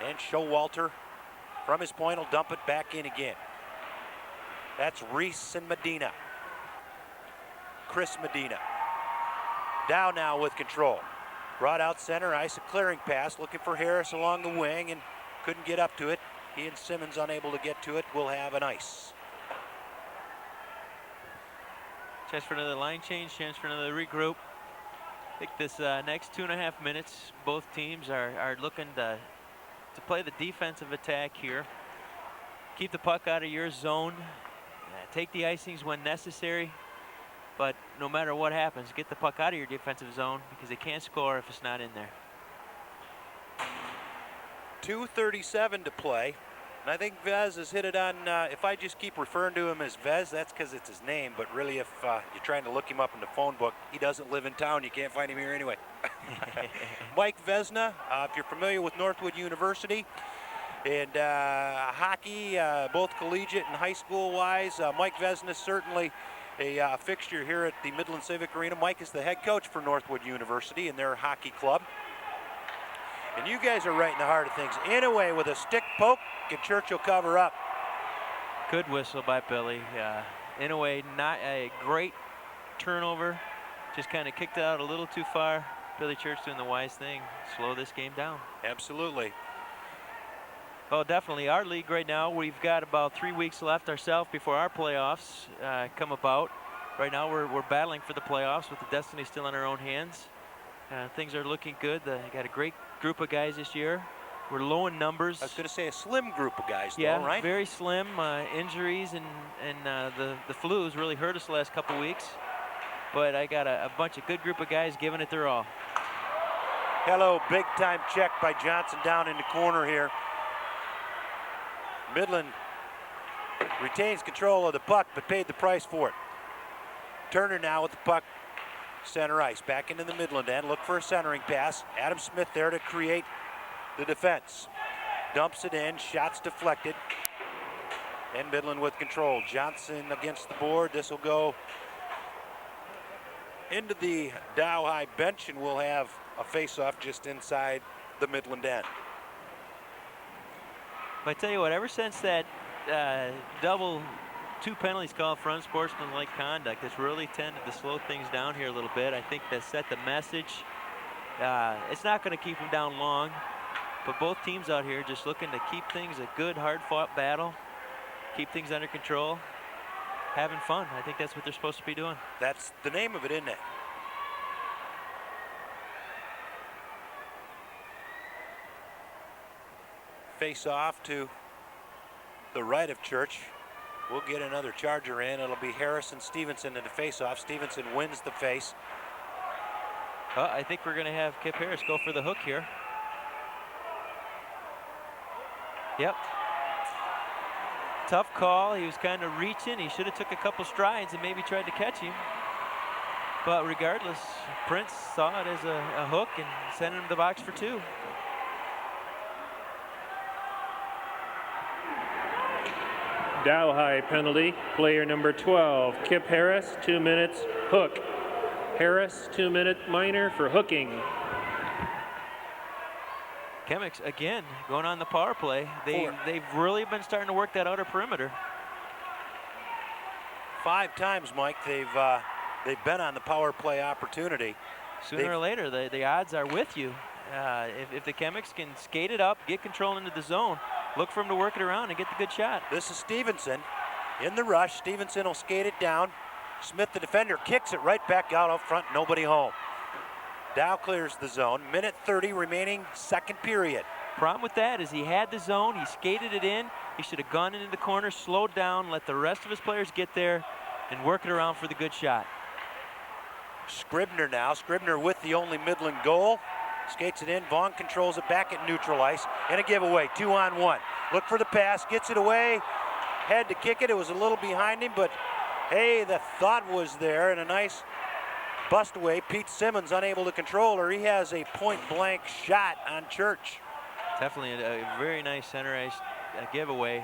And Showalter from his point will dump it back in again. That's Reese and Medina. Chris Medina. Dow now with control. Brought out center ice, a clearing pass, looking for Harris along the wing and couldn't get up to it. He and Simmons unable to get to it. Will have an ice. Chance for another line change, chance for another regroup. I think this next 2.5 minutes, both teams are looking to play the defensive attack here. Keep the puck out of your zone. Take the icings when necessary. But no matter what happens, get the puck out of your defensive zone because they can't score if it's not in there. 2:37 to play. And I think Vez has hit it on, if I just keep referring to him as Vez, that's because it's his name. But really, if you're trying to look him up in the phone book, he doesn't live in town. You can't find him here anyway. Mike Vesna, if you're familiar with Northwood University, And hockey, both collegiate and high school wise, Mike Vesna certainly a fixture here at the Midland Civic Arena. Mike is the head coach for Northwood University and their hockey club. And you guys are right in the heart of things. Inouye with a stick poke, and Church will cover up. Good whistle by Billy. Inouye, not a great turnover. Just kind of kicked it out a little too far. Billy Church doing the wise thing. Slow this game down. Absolutely. Oh, definitely. Our league right now, we've got about 3 weeks left ourselves before our playoffs come about. Right now, we're battling for the playoffs with the destiny still in our own hands. Things are looking good. Got a great group of guys this year. We're low in numbers. I was going to say a slim group of guys, yeah, though, right? Very slim. Injuries and the flu's really hurt us the last couple weeks. But I got a bunch of good group of guys giving it their all. Hello, big time check by Johnson down in the corner here. Midland retains control of the puck, but paid the price for it. Turner now with the puck, center ice, back into the Midland end. Look for a centering pass. Adam Smith there to create the defense. Dumps it in, shots deflected. And Midland with control. Johnson against the board. This will go into the Dow High bench, and we'll have a face-off just inside the Midland end. But I tell you what, ever since that two penalties called for unsportsmanlike conduct, it's really tended to slow things down here a little bit. I think that set the message. It's not going to keep them down long, but both teams out here just looking to keep things a good, hard-fought battle, keep things under control, having fun. I think that's what they're supposed to be doing. That's the name of it, isn't it? Face off to the right of Church. We'll get another charger in. It'll be Harrison Stevenson in the face-off. Stevenson wins the face. I think we're going to have Kip Harris go for the hook here. Yep. Tough call. He was kind of reaching. He should have took a couple strides and maybe tried to catch him. But regardless, Prince saw it as a hook and sent him to the box for two. Dow High penalty, player number 12, Kip Harris, 2 minutes, hook. Harris, 2-minute minor for hooking. Chemics, again, going on the power play. They've really been starting to work that outer perimeter. 5 times, Mike, they've been on the power play opportunity. Sooner or later, the odds are with you. If the Chemics can skate it up, get control into the zone, look for him to work it around and get the good shot. This is Stevenson in the rush. Stevenson will skate it down. Smith, the defender, kicks it right back out up front. Nobody home. Dow clears the zone. Minute 30 remaining, second period. Problem with that is he had the zone. He skated it in. He should have gone into the corner, slowed down, let the rest of his players get there, and work it around for the good shot. Scribner now. Scribner with the only Midland goal. Skates it in. Vaughn controls it back at neutral ice. And a giveaway, 2-on-1. Look for the pass, gets it away. Had to kick it. It was a little behind him, but hey, the thought was there, and a nice bust away. Pete Simmons unable to control her. He has a point-blank shot on Church. Definitely a very nice center ice giveaway.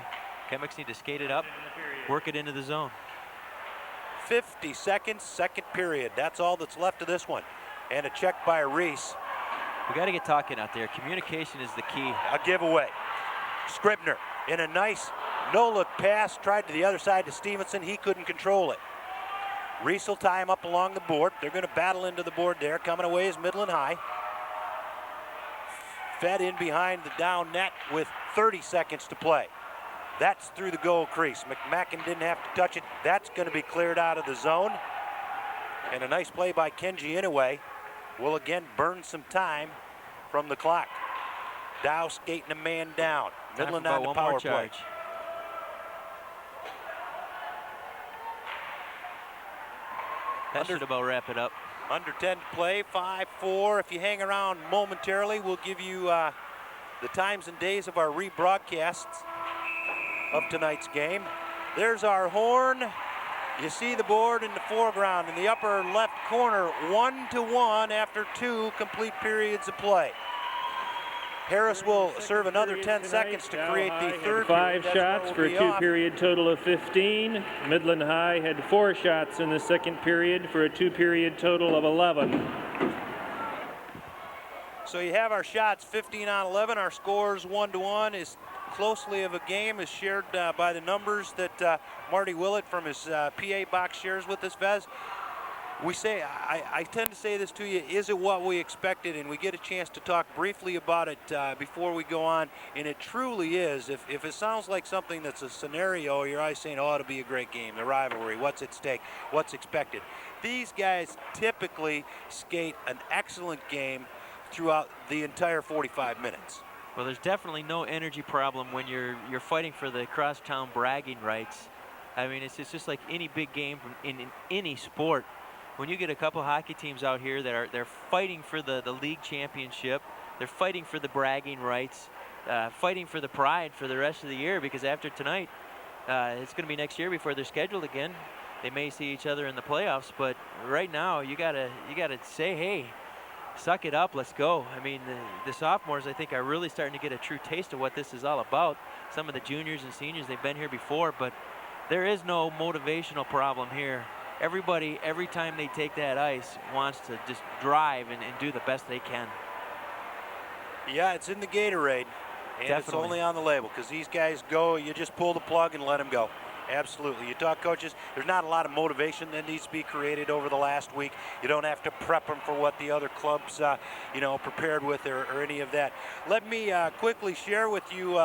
Chemics need to skate it up, work it into the zone. 50 seconds, second period. That's all that's left of this one. And a check by Reese. We got to get talking out there. Communication is the key. A giveaway. Scribner in a nice no-look pass, tried to the other side to Stevenson. He couldn't control it. Reese will tie him up along the board. They're going to battle into the board there. Coming away is Midland High. Fed in behind the down net with 30 seconds to play. That's through the goal crease. McMacken didn't have to touch it. That's going to be cleared out of the zone. And a nice play by Kenji Inouye will again burn some time from the clock. Dow skating a man down. Midland on the power play. That should about wrap it up. Under 10 to play, 5-4. If you hang around momentarily, we'll give you the times and days of our rebroadcasts of tonight's game. There's our horn. You see the board in the foreground in the upper left corner, 1-1 after 2 complete periods of play. Harris will serve another 10 seconds to create the third. 5 shots for a 2-period total of 15. Midland High had 4 shots in the second period for a 2-period total of 11. So you have our shots 15 on 11. Our scores 1-1. Is closely of a game is shared by the numbers that Marty Willett from his PA box shares with us, Vez. We say, I tend to say this to you, is it what we expected? And we get a chance to talk briefly about it before we go on, and it truly is. If it sounds like something that's a scenario, you're always saying, oh, it'll be a great game, the rivalry, what's at stake, what's expected. These guys typically skate an excellent game throughout the entire 45 minutes. Well, there's definitely no energy problem when you're fighting for the crosstown bragging rights. I mean, it's just like any big game in any sport. When you get a couple hockey teams out here that they're fighting for the league championship, they're fighting for the bragging rights, fighting for the pride for the rest of the year, because after tonight, it's going to be next year before they're scheduled again. They may see each other in the playoffs, but right now you gotta say, hey, suck it up, let's go. I mean, the sophomores, I think, are really starting to get a true taste of what this is all about. Some of the juniors and seniors, they've been here before, but there is no motivational problem here. Everybody, every time they take that ice, wants to just drive and do the best they can. Yeah, it's in the Gatorade, and Definitely. It's only on the label, because these guys go, you just pull the plug and let them go. Absolutely. You talk coaches, there's not a lot of motivation that needs to be created over the last week. You don't have to prep them for what the other clubs, prepared with or any of that. Let me quickly share with you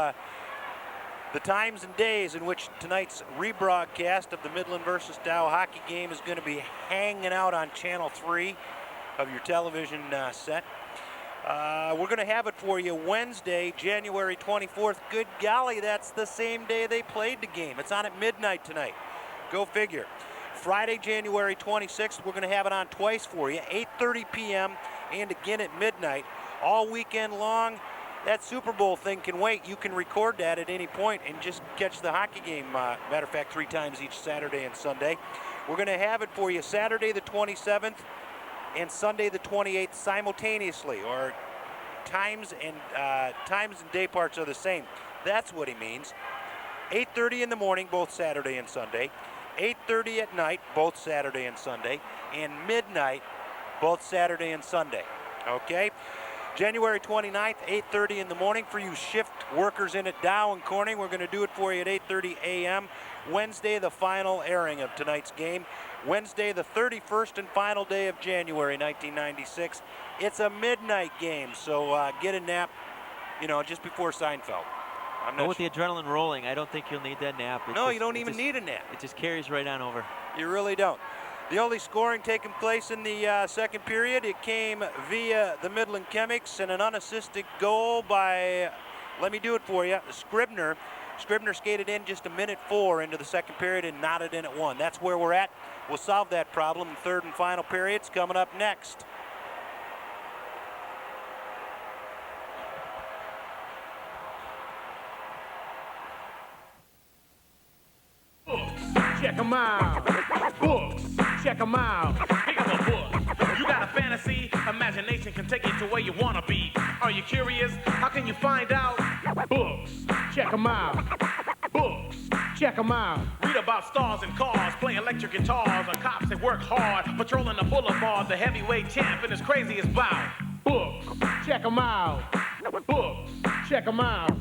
the times and days in which tonight's rebroadcast of the Midland versus Dow hockey game is going to be hanging out on Channel 3 of your television set. We're going to have it for you Wednesday, January 24th. Good golly, that's the same day they played the game. It's on at midnight tonight. Go figure. Friday, January 26th, we're going to have it on twice for you, 8:30 p.m. and again at midnight. All weekend long. That Super Bowl thing can wait. You can record that at any point and just catch the hockey game, matter of fact, 3 times each Saturday and Sunday. We're going to have it for you Saturday the 27th and Sunday the 28th simultaneously, or times and day parts are the same. That's what he means. 8:30 in the morning, both Saturday and Sunday. 8:30 at night, both Saturday and Sunday. And midnight, both Saturday and Sunday. Okay? January 29th, 8:30 in the morning for you shift workers in at Dow and Corning. We're going to do it for you at 8:30 a.m. Wednesday, the final airing of tonight's game. Wednesday, the 31st and final day of January 1996. It's a midnight game, so get a nap, just before Seinfeld. With the adrenaline rolling, I don't think you'll need that nap. You don't even need a nap. It just carries right on over. You really don't. The only scoring taking place in the second period, it came via the Midland Chemics and an unassisted goal by, let me do it for you, Scribner. Scribner skated in just 1:04 into the second period and knotted in at 1. That's where we're at. We'll solve that problem in third and final periods coming up next. Check them out. Books. Check them out. Pick up a book. You got a fantasy? Imagination can take you to where you want to be. Are you curious? How can you find out? Books. Check them out. Books. Check them out. Read about stars and cars, play electric guitars, or cops that work hard, patrolling the boulevard, the heavyweight champ and his craziest bout. Books. Check them out. Books. Check them out.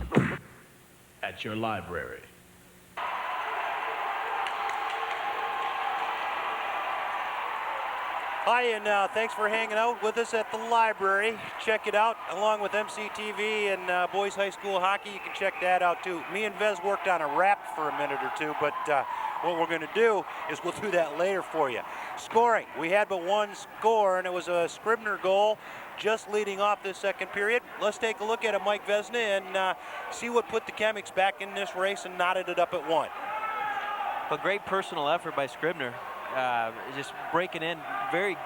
At your library. Hi, and thanks for hanging out with us at the library. Check it out, along with MCTV and Boys High School Hockey. You can check that out, too. Me and Vez worked on a rap for a minute or two, but what we're going to do is we'll do that later for you. Scoring. We had but one score, and it was a Scribner goal just leading off this second period. Let's take a look at it, Mike Vesna, and see what put the Chemics back in this race and knotted it up at 1. A great personal effort by Scribner. Just breaking in, very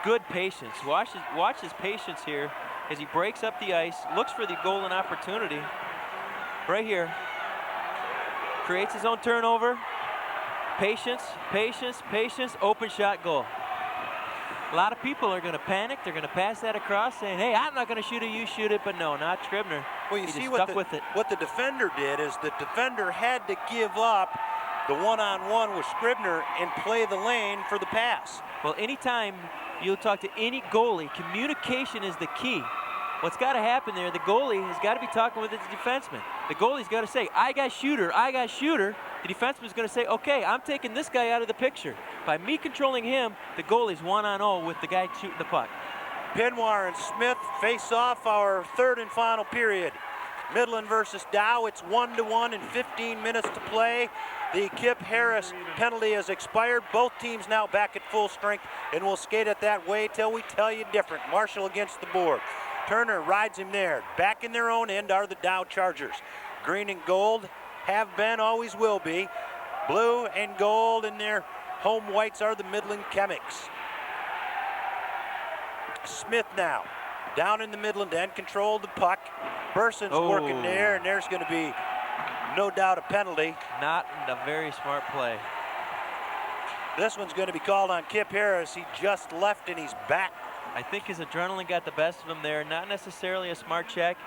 good patience. Watch his patience here as he breaks up the ice, looks for the golden opportunity. Right here, creates his own turnover. Patience, patience, patience, open shot goal. A lot of people are going to panic. They're going to pass that across saying, hey, I'm not going to shoot it, you shoot it. But no, not Scribner. Well, you He see just what stuck with it. what the defender did is the defender had to give up the one-on-one with Scribner and play the lane for the pass. Well, anytime you talk to any goalie, communication is the key. What's got to happen there, the goalie has got to be talking with his defenseman. The goalie's got to say, I got shooter, I got shooter. The defenseman's going to say, okay, I'm taking this guy out of the picture. By me controlling him, the goalie's 1-on-0 with the guy shooting the puck. Pinwar and Smith face off our third and final period. Midland versus Dow. It's 1-1 in 15 minutes to play. The Kip Harris penalty has expired. Both teams now back at full strength, and we'll skate it that way till we tell you different. Marshall against the board. Turner rides him there. Back in their own end are the Dow Chargers. Green and gold have been, always will be. Blue and gold in their home whites are the Midland Chemics. Smith now down in the Midland end, controlled the puck. Burson's working there, and there's going to be no doubt a penalty. Not a very smart play. This one's going to be called on Kip Harris. He just left and he's back. I think his adrenaline got the best of him there. Not necessarily a smart check.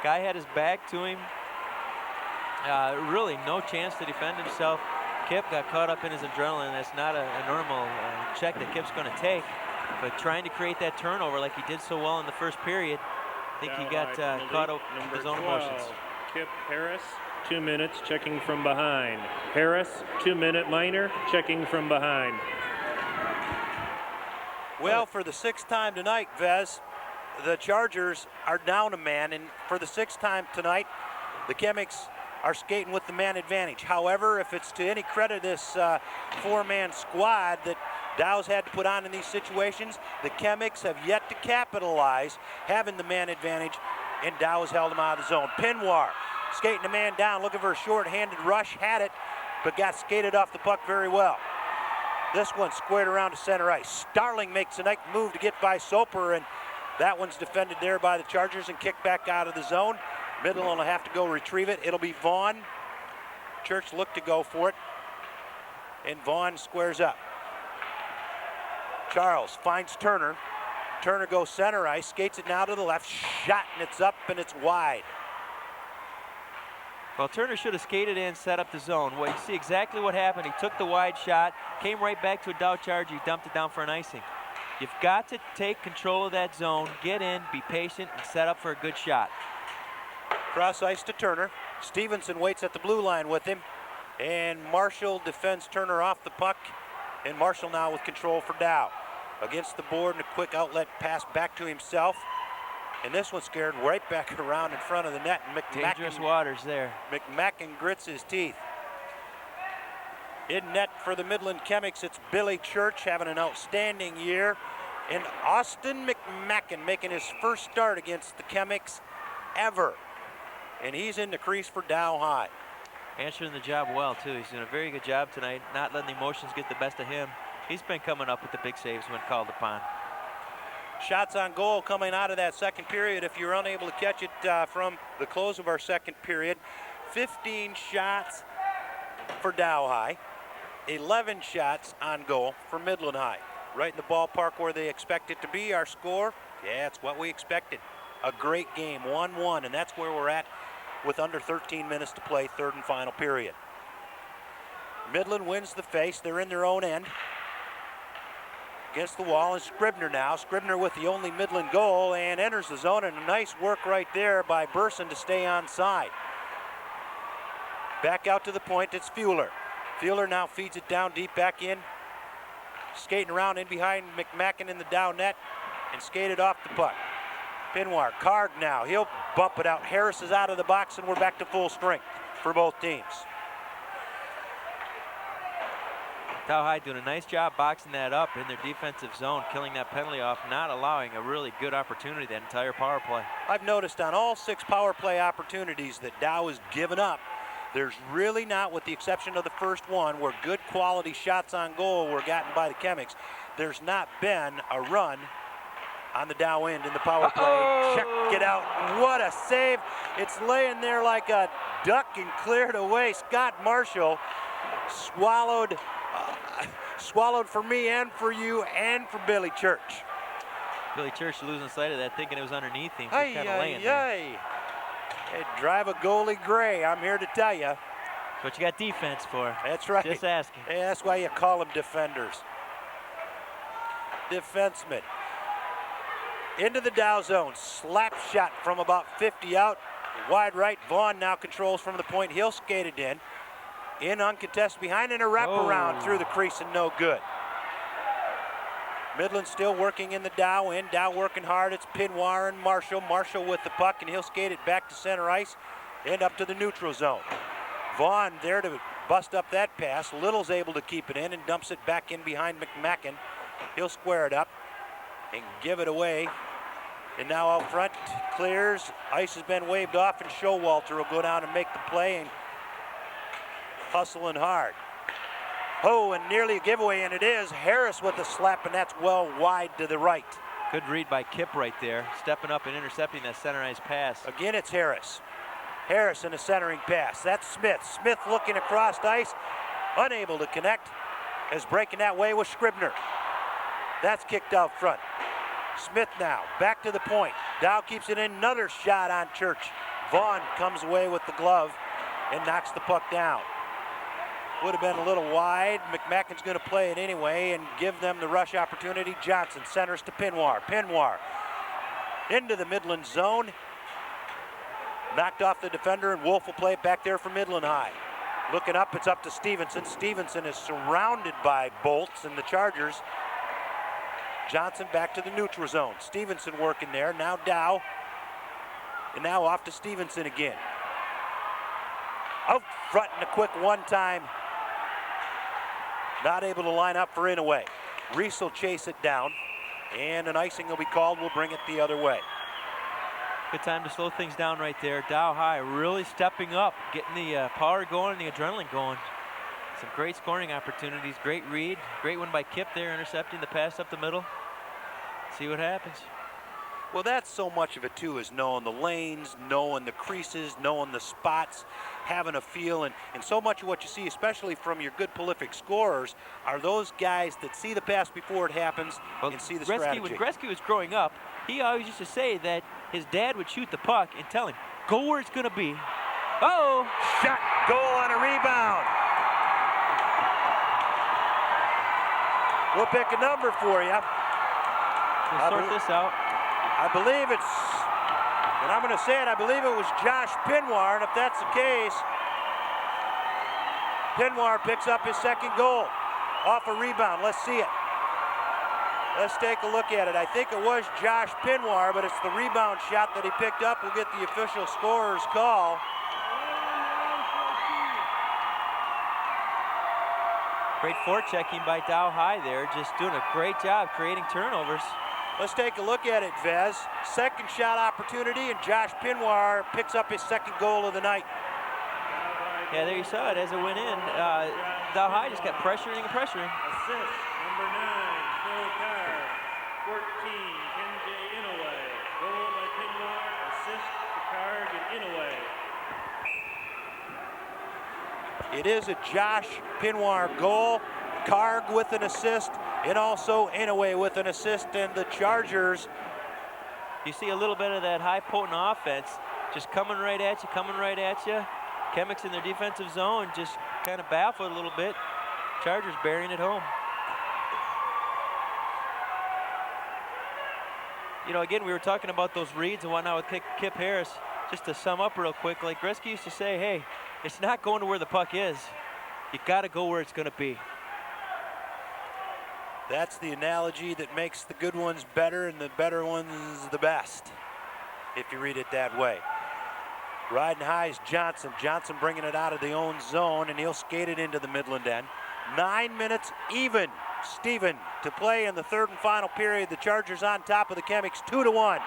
Guy had his back to him. Really no chance to defend himself. Kip got caught up in his adrenaline. That's not a normal check that Kip's going to take. But trying to create that turnover like he did so well in the first period, I think he got caught up in his own emotions. Kip Harris, 2 minutes, checking from behind. Harris, 2-minute minor, checking from behind. Well, for the sixth time tonight, Vez, the Chargers are down a man, and for the sixth time tonight, the Chemics are skating with the man advantage. However, if it's to any credit of this four-man squad that Dow's had to put on in these situations, the Chemics have yet to capitalize having the man advantage, and Dow has held them out of the zone. Pinwar skating a man down, looking for a short-handed rush, had it, but got skated off the puck very well. This one squared around to center ice. Starling makes a nice move to get by Soper, and that one's defended there by the Chargers and kicked back out of the zone. Midland will have to go retrieve it. It'll be Vaughn. Church looked to go for it, and Vaughn squares up. Charles finds Turner. Turner goes center ice, skates it now to the left, shot, and it's up and it's wide. Well, Turner should have skated in, set up the zone. Well, you see exactly what happened. He took the wide shot, came right back to a Dow charge, he dumped it down for an icing. You've got to take control of that zone, get in, be patient, and set up for a good shot. Cross ice to Turner. Stevenson waits at the blue line with him, and Marshall defends Turner off the puck, and Marshall now with control for Dow. Against the board and a quick outlet pass back to himself. And this one scared right back around in front of the net. Dangerous waters there. McMacken grits his teeth. In net for the Midland Chemics, it's Billy Church having an outstanding year. And Austin McMacken making his first start against the Chemics ever. And he's in the crease for Dow High. Answering the job well, too. He's doing a very good job tonight, not letting the emotions get the best of him. He's been coming up with the big saves when called upon. Shots on goal coming out of that second period. If you're unable to catch it from the close of our second period, 15 shots for Dow High, 11 shots on goal for Midland High. Right in the ballpark where they expect it to be. Our score, yeah, it's what we expected. A great game, 1-1, and that's where we're at with under 13 minutes to play, third and final period. Midland wins the face. They're in their own end. Against the wall, and Scribner now. Scribner with the only Midland goal and enters the zone, and a nice work right there by Burson to stay on side. Back out to the point, it's Fueller. Fueller now feeds it down deep back in. Skating around in behind McMacken in the Dow net and skated off the puck. Pinwar, Card now, he'll bump it out. Harris is out of the box, and we're back to full strength for both teams. Dow High doing a nice job boxing that up in their defensive zone, killing that penalty off, not allowing a really good opportunity that entire power play. I've noticed on all 6 power play opportunities that Dow has given up, there's really not, with the exception of the first one, where good quality shots on goal were gotten by the Chemics, there's not been a run on the Dow end in the power play. Check it out. What a save. It's laying there like a duck and cleared away. Scott Marshall swallowed swallowed for me and for you and for Billy Church. Billy Church losing sight of that, thinking it was underneath him. Hey, Kind of laying there. Hey, drive a goalie gray, I'm here to tell you. That's what you got defense for. That's right. Just asking. Hey, that's why you call them defenders. Defenseman. Into the Dow zone. Slap shot from about 50 out. Wide right. Vaughn now controls from the point. He'll skate it in. In uncontested behind and a wraparound through the crease and no good. Midland still working in the Dow end. Dow working hard. It's Pinoir and Marshall. Marshall with the puck, and he'll skate it back to center ice and up to the neutral zone. Vaughn there to bust up that pass. Little's able to keep it in and dumps it back in behind McMacken. He'll square it up and give it away. And now out front, clears. Ice has been waved off, and Showalter will go down and make the play and hustling hard. Oh, and nearly a giveaway, and it is. Harris with the slap, and that's well wide to the right. Good read by Kip right there, stepping up and intercepting that center ice pass. Again, it's Harris. Harris in a centering pass. That's Smith. Smith looking across ice, unable to connect, as breaking that way was Scribner. That's kicked out front. Smith now, back to the point. Dow keeps it in, another shot on Church. Vaughn comes away with the glove and knocks the puck down. Would have been a little wide. McMackin's going to play it anyway and give them the rush opportunity. Johnson centers to Pinoir. Pinoir into the Midland zone. Knocked off the defender, and Wolf will play it back there for Midland High. Looking up, it's up to Stevenson. Stevenson is surrounded by Bolts and the Chargers. Johnson back to the neutral zone. Stevenson working there. Now Dow. And now off to Stevenson again. Out front in a quick one-time. Not able to line up for Inouye. Reese will chase it down, and an icing will be called. We'll bring it the other way. Good time to slow things down right there. Dow High really stepping up, getting the power going and the adrenaline going. Some great scoring opportunities, great read. Great one by Kip there, intercepting the pass up the middle. See what happens. Well, that's so much of it, too, is knowing the lanes, knowing the creases, knowing the spots, having a feel. And so much of what you see, especially from your good prolific scorers, are those guys that see the pass before it happens and see the strategy. When Gretzky was growing up, he always used to say that his dad would shoot the puck and tell him, go where it's going to be. Uh-oh. Shot, goal on a rebound. We'll pick a number for you. We'll sort this out. I believe it's, and I'm going to say it, I believe it was Josh Pinoir, and if that's the case, Pinoir picks up his second goal off a rebound. Let's see it. Let's take a look at it. I think it was Josh Pinoir, but it's the rebound shot that he picked up. We'll get the official scorer's call. Great forechecking by Dow High there, just doing a great job creating turnovers. Let's take a look at it, Vez. Second shot opportunity, and Josh Pinoir picks up his second goal of the night. Yeah, there you saw it as it went in. Dow High just kept pressuring and pressuring. Assist, number 9, Phil Carr. 14, Ken J. Inouye. Goal by Pinoir, assist to Carr and Inouye. It is a Josh Pinoir goal. Carg with an assist, and also Inouye with an assist, and the Chargers. You see a little bit of that high potent offense just coming right at you. Chemics in their defensive zone just kind of baffled a little bit. Chargers burying it home. You know, again, we were talking about those reads and whatnot with Kip Harris. Just to sum up real quick, like Gretzky used to say, hey, it's not going to where the puck is. You got to go where it's going to be. That's the analogy that makes the good ones better and the better ones the best, if you read it that way. Riding high is Johnson. Johnson bringing it out of the own zone, and he'll skate it into the Midland end. 9 minutes even, Steven, to play in the third and final period. The Chargers on top of the Chemics, 2-1.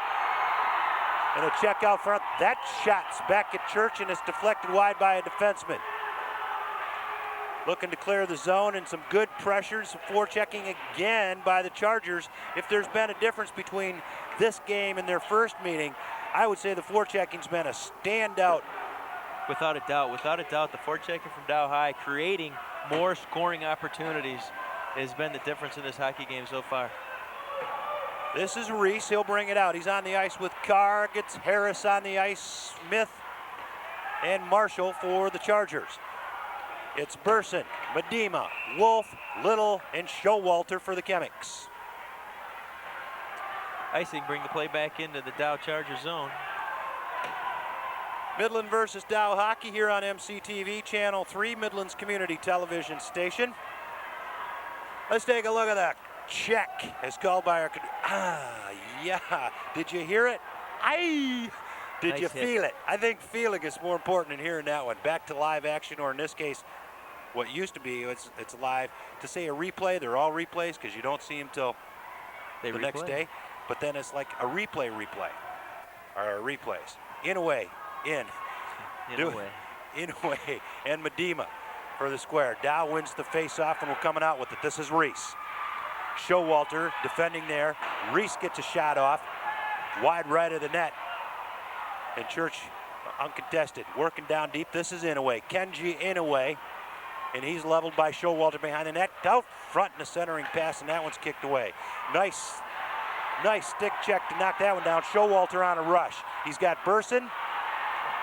And a check out front. That shot's back at Church, and it's deflected wide by a defenseman. Looking to clear the zone, and some good pressures, some forechecking again by the Chargers. If there's been a difference between this game and their first meeting, I would say the forechecking's been a standout. Without a doubt, the forechecking from Dow High creating more scoring opportunities. has been the difference in this hockey game so far. This is Reese. He'll bring it out. He's on the ice with Carr. Gets Harris on the ice. Smith and Marshall for the Chargers. It's Burson, Medema, Wolf, Little, and Showalter for the Chemics. Icing bring the play back into the Dow Charger zone. Midland versus Dow Hockey here on MCTV Channel 3, Midland's community television station. Let's take a look at that. Check is called by our... yeah. Did you hear it? Aye. Did Nice you hit. feel it? I think feeling is more important than hearing that one. Back to live action, or in this case, what used to be, it's live. To say a replay, they're all replays because you don't see them till the next day. But then it's like a replay, or replays. In a way, in. In a way. And Medema for the square. Dow wins the face-off, and we're coming out with it. This is Reese. Showalter defending there. Reese gets a shot off. Wide right of the net. And Church uncontested. Working down deep. This is Inouye. Kenji Inouye. And he's leveled by Showalter behind the net. Out front in the centering pass, and that one's kicked away. Nice stick check to knock that one down. Showalter on a rush. He's got Burson,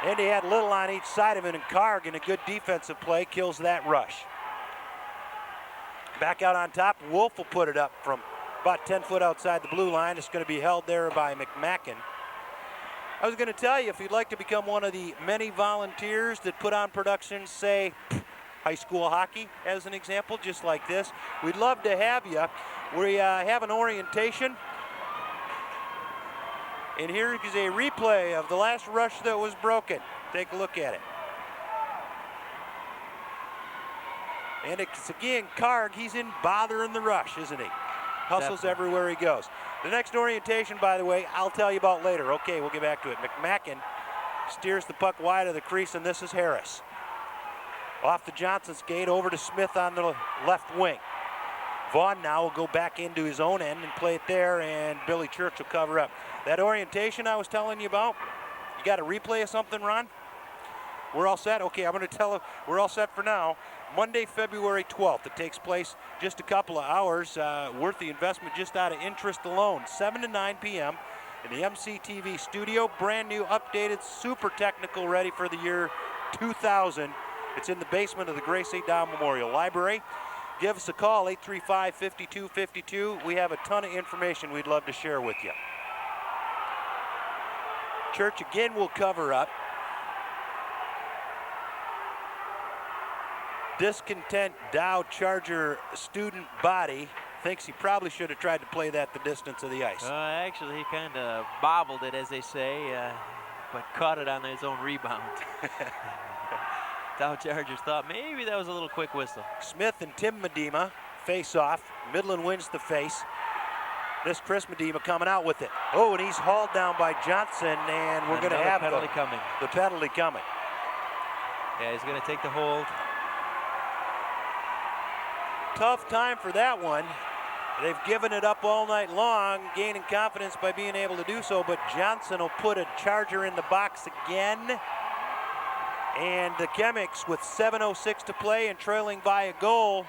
and he had Little on each side of him, and Karg in a good defensive play kills that rush. Back out on top, Wolf will put it up from about 10 foot outside the blue line. It's going to be held there by McMacken. I was going to tell you, if you'd like to become one of the many volunteers that put on productions, say, high school hockey as an example, just like this, we'd love to have you. We have an orientation. And here is a replay of the last rush that was broken. Take a look at it. And it's again Karg, he's in bothering the rush, isn't he? Hustles Definitely. everywhere he goes. The next orientation, by the way, I'll tell you about later. Okay, we'll get back to it. McMacken steers the puck wide of the crease, and this is Harris. Off the Johnson skate, over to Smith on the left wing. Vaughn now will go back into his own end and play it there, and Billy Church will cover up. That orientation I was telling you about, you got a replay of something, Ron? We're all set? Okay, I'm going to tell you, we're all set for now. Monday, February 12th. It takes place just a couple of hours, worth the investment just out of interest alone. 7 to 9 p.m. in the MCTV studio. Brand new, updated, super technical, ready for the year 2000. It's in the basement of the Grace A. Dow Memorial Library. Give us a call, 835-5252. We have a ton of information we'd love to share with you. Church again will cover up. Discontent Dow Charger student body thinks he probably should have tried to play that the distance of the ice. Actually, he kind of bobbled it, as they say, but caught it on his own rebound. Dow Chargers thought maybe that was a little quick whistle. Smith and Tim Medema face off. Midland wins the face. This Chris Medema coming out with it. Oh, and he's hauled down by Johnson, and we're going to have penalty coming. The penalty coming. Yeah, he's going to take the hold. Tough time for that one. They've given it up all night long, gaining confidence by being able to do so, but Johnson will put a Charger in the box again. And the Chemics, with 7:06 to play and trailing by a goal,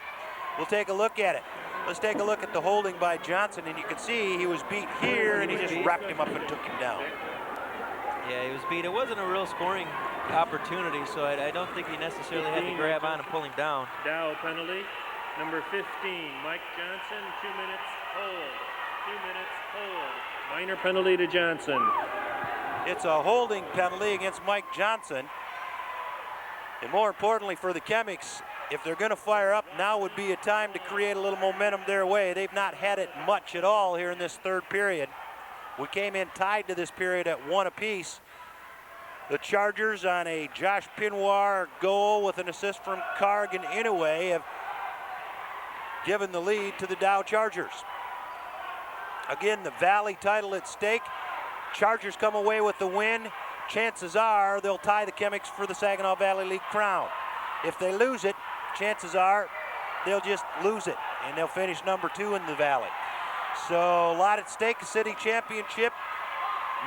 will take a look at it. Let's take a look at the holding by Johnson, and you can see he was beat here, and he just wrapped him up and took him down. Yeah, he was beat. It wasn't a real scoring opportunity, so I don't think he necessarily had to grab on and pull him down. Dow penalty. Number 15, Mike Johnson, 2 minutes hold. 2 minutes hold. Minor penalty to Johnson. It's a holding penalty against Mike Johnson. And more importantly for the Chemics, if they're going to fire up, now would be a time to create a little momentum their way. They've not had it much at all here in this third period. We came in tied to this period at 1 apiece. The Chargers, on a Josh Pinoir goal with an assist from Karg and Inouye, have given the lead to the Dow Chargers. Again, the Valley title at stake. Chargers come away with the win. Chances are they'll tie the Chemics for the Saginaw Valley League crown. If they lose it, chances are they'll just lose it, and they'll finish number 2 in the Valley. So a lot at stake, a city championship.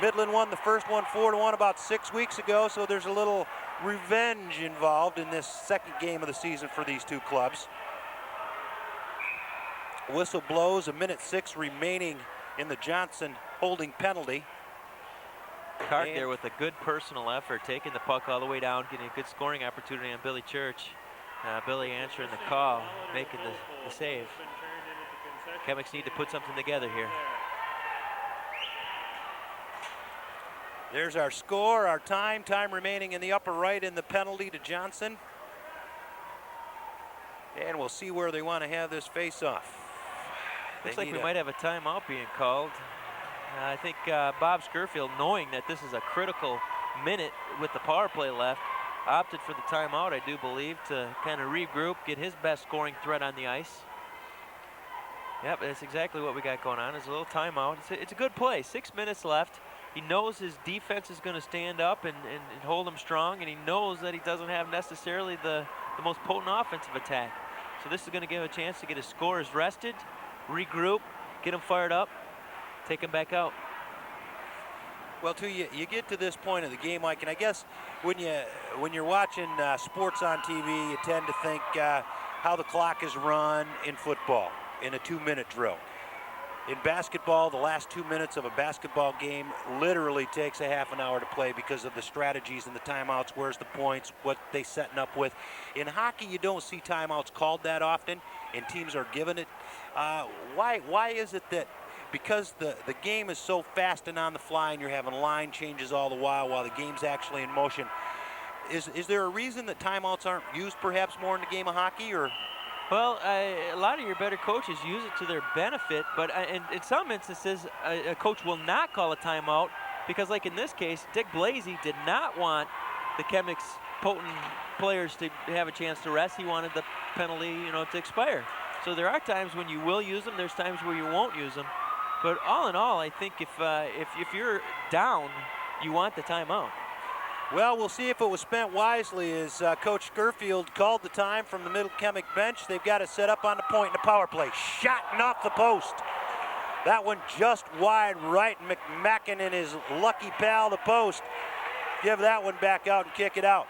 Midland won the first one 4-1 about 6 weeks ago, so there's a little revenge involved in this second game of the season for these two clubs. Whistle blows, 1:06 remaining in the Johnson holding penalty. Clark there with a good personal effort, taking the puck all the way down, getting a good scoring opportunity on Billy Church. Billy answering the call, making the save. Chemics need to put something together here. There's our score, our time remaining in the upper right in the penalty to Johnson. And we'll see where they want to have this face-off. Looks like we might have a timeout being called. I think Bob Scurfield, knowing that this is a critical minute with the power play left, opted for the timeout, I do believe, to kind of regroup, get his best scoring threat on the ice. Yep, that's exactly what we got going on. It's a little timeout. It's a good play. 6 minutes left. He knows his defense is going to stand up and hold him strong, and he knows that he doesn't have necessarily the most potent offensive attack. So this is going to give him a chance to get his scorers rested, regroup, get him fired up, take him back out. Well, too, you get to this point of the game, Mike, and I guess when you're watching sports on TV, you tend to think how the clock is run in football in a 2-minute drill. In basketball, the last 2 minutes of a basketball game literally takes a half an hour to play because of the strategies and the timeouts, where's the points, what they setting up with. In hockey, you don't see timeouts called that often, and teams are given it. Why is it that because the game is so fast and on the fly and you're having line changes all the while the game's actually in motion, is there a reason that timeouts aren't used perhaps more in the game of hockey? Or? Well, a lot of your better coaches use it to their benefit, but in some instances, a coach will not call a timeout because, like in this case, Dick Blasey did not want the Chemics potent players to have a chance to rest. He wanted the penalty, to expire. So there are times when you will use them. There's times where you won't use them. But all in all, I think if you're down, you want the timeout. Well, we'll see if it was spent wisely as Coach Scurfield called the time from the middle Chemic bench. They've got it set up on the point in the power play. Shot and off the post. That one just wide right. McMacken and his lucky pal, the post, give that one back out and kick it out.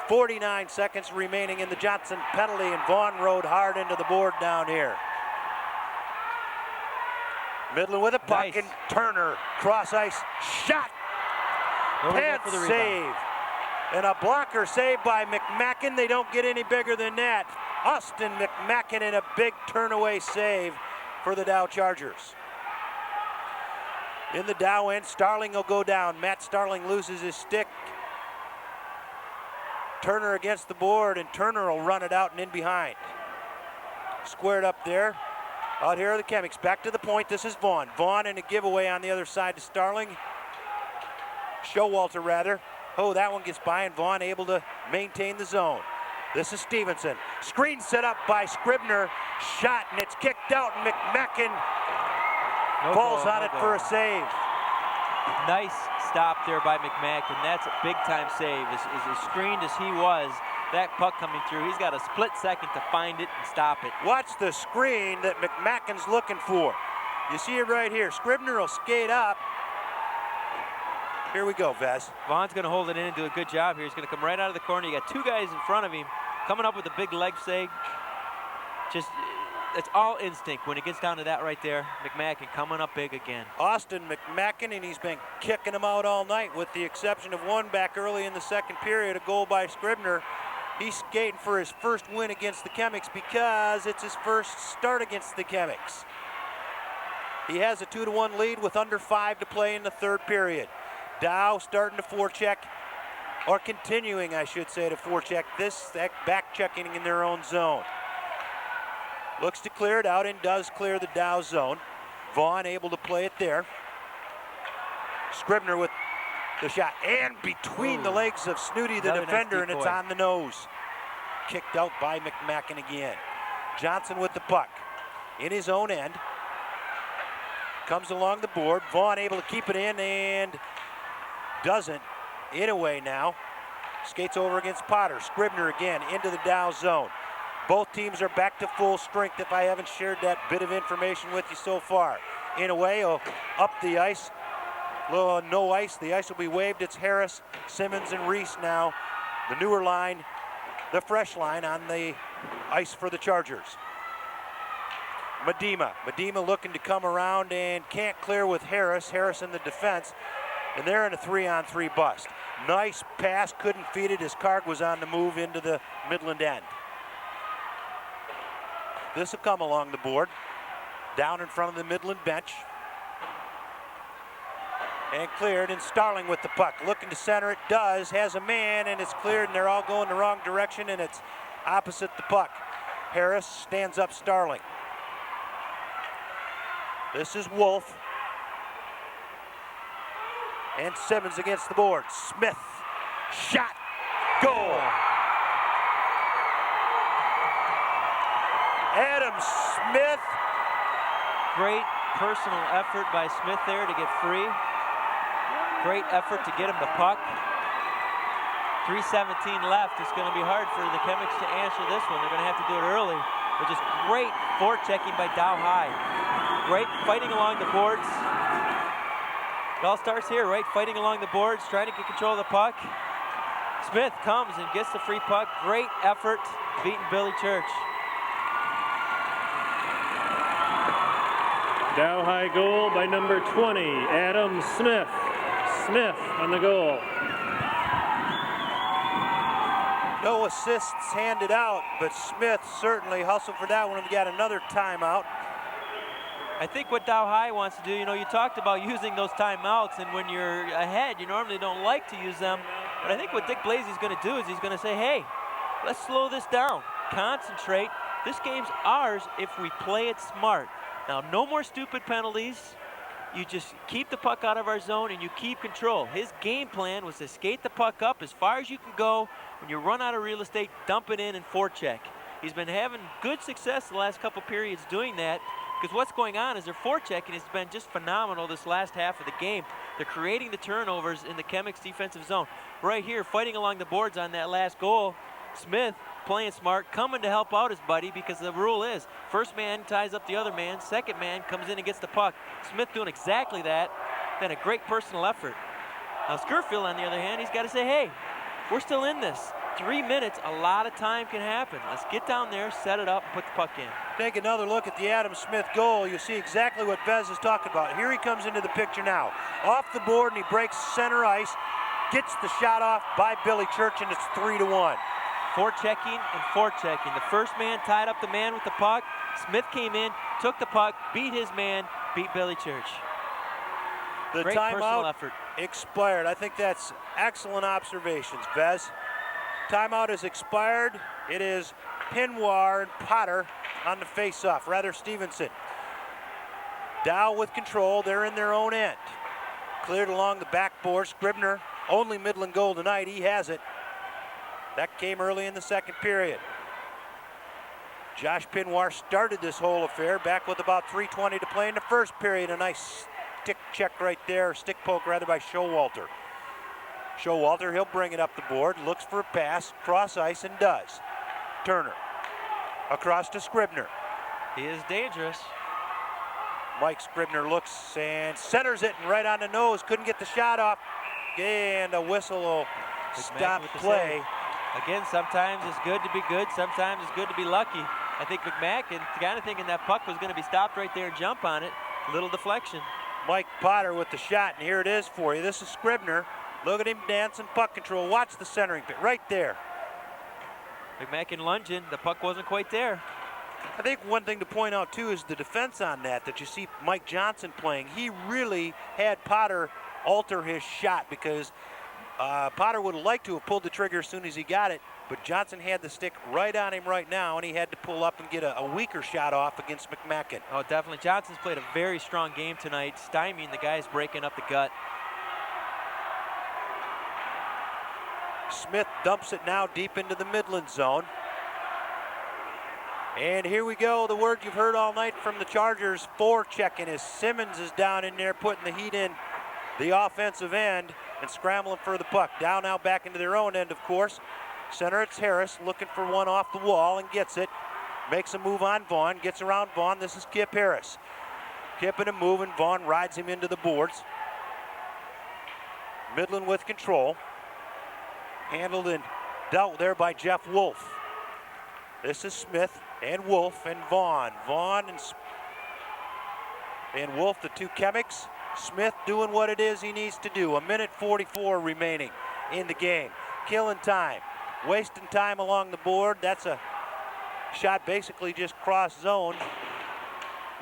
49 seconds remaining in the Johnson penalty, and Vaughn rode hard into the board down here. Midland with a puck, Nice. And Turner cross ice shot. Pad save, and a blocker save by McMacken. They don't get any bigger than that. Austin McMacken in a big turnaway save for the Dow Chargers. In the Dow end, Starling will go down. Matt Starling loses his stick. Turner against the board, and Turner will run it out and in behind. Squared up there. Out here are the Chemics. Back to the point. This is Vaughn. Vaughn in a giveaway on the other side to Starling. Showalter, rather. Oh, that one gets by, and Vaughn able to maintain the zone. This is Stevenson. Screen set up by Scribner. Shot, and it's kicked out, and McMacken falls on it for a save. Nice stop there by McMacken. That's a big-time save. As screened as he was, that puck coming through, he's got a split second to find it and stop it. Watch the screen that McMacken's looking for. You see it right here. Scribner will skate up. Here we go, Vez. Vaughn's going to hold it in and do a good job here. He's going to come right out of the corner. You got two guys in front of him coming up with a big leg save. Just, it's all instinct when it gets down to that right there. McMacken coming up big again. Austin McMacken, and he's been kicking them out all night with the exception of one back early in the second period, a goal by Scribner. He's skating for his first win against the Chemics because it's his first start against the Chemics. He has a 2-1 lead with under 5 to play in the third period. Dow starting to forecheck, or continuing, I should say, to forecheck this, back checking in their own zone. Looks to clear it out and does clear the Dow zone. Vaughn able to play it there. Scribner with the shot, and between the legs of Snooty, the defender, nice, and it's on the nose. Kicked out by McMacken again. Johnson with the puck in his own end. Comes along the board. Vaughn able to keep it in and doesn't. In a way now. Skates over against Potter. Scribner again into the Dow zone. Both teams are back to full strength if I haven't shared that bit of information with you so far. In a way, up the ice. No ice. The ice will be waved. It's Harris, Simmons, and Reese now. The newer line, the fresh line on the ice for the Chargers. Medema looking to come around and can't clear with Harris. Harris in the defense, and they're in a 3-on-3 bust. Nice pass, couldn't feed it as Karg was on the move into the Midland end. This will come along the board, down in front of the Midland bench. And cleared, and Starling with the puck. Looking to center, it does, has a man, and it's cleared, and they're all going the wrong direction, and it's opposite the puck. Harris stands up Starling. This is Wolf. And Simmons against the board. Smith, shot, goal. Adam Smith. Great personal effort by Smith there to get free. Great effort to get him the puck. 3:17 left. It's going to be hard for the Chemics to answer this one. They're going to have to do it early. But just great forechecking by Dow High. Great fighting along the boards. It all starts here, right? Fighting along the boards, trying to get control of the puck. Smith comes and gets the free puck. Great effort, beating Billy Church. Dow High goal by number 20, Adam Smith. Smith on the goal. No assists handed out, but Smith certainly hustled for that one. We've got another timeout. I think what Dow High wants to do, you know, you talked about using those timeouts, and when you're ahead, you normally don't like to use them. But I think what Dick Blasey's going to do is he's going to say, hey, let's slow this down. Concentrate. This game's ours if we play it smart. Now, no more stupid penalties. You just keep the puck out of our zone and you keep control. His game plan was to skate the puck up as far as you can go. When you run out of real estate, dump it in and forecheck. He's been having good success the last couple periods doing that, because what's going on is their forechecking has been just phenomenal this last half of the game. They're creating the turnovers in the Chemics defensive zone. Right here, fighting along the boards on that last goal. Smith playing smart, coming to help out his buddy, because the rule is first man ties up the other man, second man comes in and gets the puck. Smith doing exactly that. Then a great personal effort. Now Skirfield, on the other hand, he's got to say, hey, we're still in this. 3 minutes, a lot of time can happen. Let's get down there, set it up, and put the puck in. Take another look at the Adam Smith goal. You see exactly what Bez is talking about. Here he comes into the picture now. Off the board, and he breaks center ice, gets the shot off by Billy Church, and it's 3-1. Forechecking and forechecking. The first man tied up the man with the puck. Smith came in, took the puck, beat his man, beat Billy Church. The Great personal timeout effort. expired. I think that's excellent observations, Bez. Timeout is expired. It is Pinoir and Potter on the face-off, rather Stevenson. Dow with control. They're in their own end. Cleared along the backboard. Scribner, only Midland goal tonight. He has it. That came early in the second period. Josh Pinoir started this whole affair back with about 3:20 to play in the first period. A nice stick check right there, stick poke rather, by Showalter. Showalter, he'll bring it up the board, looks for a pass, cross ice, and does. Turner across to Scribner. He is dangerous. Mike Scribner looks and centers it, and right on the nose, couldn't get the shot off. And a whistle will stop play. Again, sometimes it's good to be good, sometimes it's good to be lucky. I think McMacken kind of thinking that puck was going to be stopped right there and jump on it. Little deflection. Mike Potter with the shot, and here it is for you. This is Scribner. Look at him dancing puck control. Watch the centering pit right there. McMacken lunging, the puck wasn't quite there. I think one thing to point out too is the defense on that you see Mike Johnson playing. He really had Potter alter his shot, because Potter would have liked to have pulled the trigger as soon as he got it, but Johnson had the stick right on him right now, and he had to pull up and get a weaker shot off against McMacken. Oh, definitely. Johnson's played a very strong game tonight, stymieing the guys breaking up the gut. Smith dumps it now deep into the Midland zone. And here we go, the word you've heard all night from the Chargers, forechecking, as Simmons is down in there putting the heat in the offensive end and scrambling for the puck. Down now back into their own end, of course. Center, it's Harris looking for one off the wall and gets it. Makes a move on Vaughn, gets around Vaughn. This is Kip Harris. Kipping and moving, Vaughn rides him into the boards. Midland with control. Handled and dealt there by Jeff Wolf. This is Smith. and Wolf and Vaughn. Vaughn and Wolf, the two Chemics. Smith doing what it is he needs to do. 1:44 remaining in the game. Killing time, wasting time along the board. That's a shot basically just cross zone.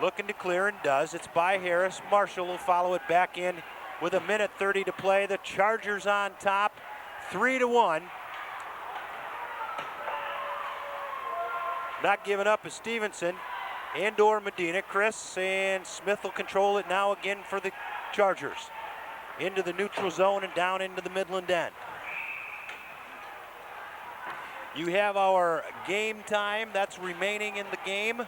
Looking to clear and does. It's by Harris. Marshall will follow it back in with 1:30 to play. The Chargers on top, 3-1. Not giving up is Stevenson and/or Medina. Chris and Smith will control it now again for the Chargers. Into the neutral zone and down into the Midland end. You have our game time that's remaining in the game.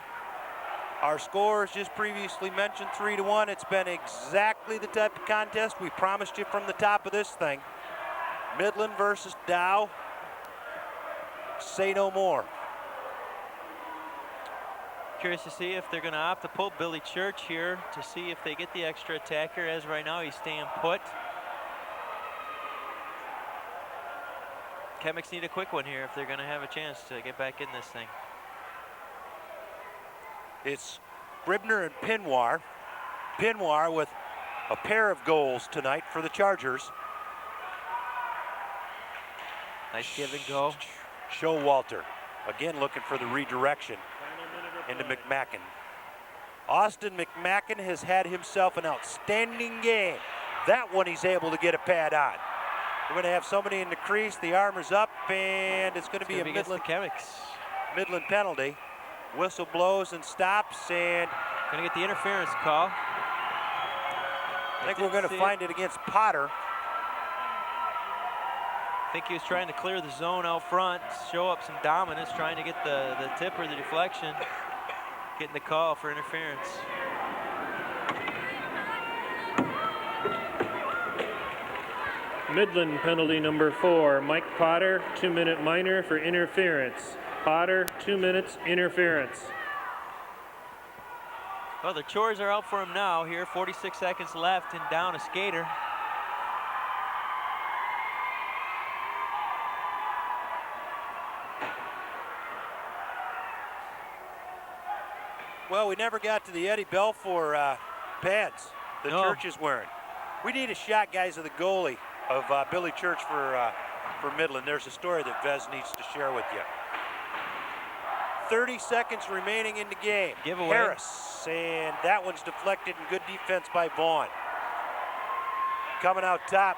Our score, as just previously mentioned, 3-1. It's been exactly the type of contest we promised you from the top of this thing. Midland versus Dow. Say no more. Curious to see if they're going to opt to pull Billy Church here to see if they get the extra attacker, as right now he's staying put. Chemics need a quick one here if they're going to have a chance to get back in this thing. It's Bribner and Pinwar. Pinwar with a pair of goals tonight for the Chargers. Nice give and go. Showalter again looking for the redirection into McMacken. Austin McMacken has had himself an outstanding game. That one he's able to get a pad on. We're going to have somebody in the crease. The armor's up, and it's going to be a Midland penalty. Whistle blows and stops, and going to get the interference call. I think we're going to find it against Potter. I think he was trying to clear the zone out front, show up some dominance, trying to get the tip or the deflection, getting the call for interference. Midland penalty number 4, Mike Potter, 2-minute minor for interference. Potter, 2 minutes, interference. Well, the chores are out for him now here, 46 seconds left and down a skater. Well, we never got to the Eddie Belfour pads the Church is wearing. We need a shot, guys, of the goalie of Billy Church for Midland. There's a story that Vez needs to share with you. 30 seconds remaining in the game. Giveaway. Harris, and that one's deflected, and good defense by Vaughn. Coming out top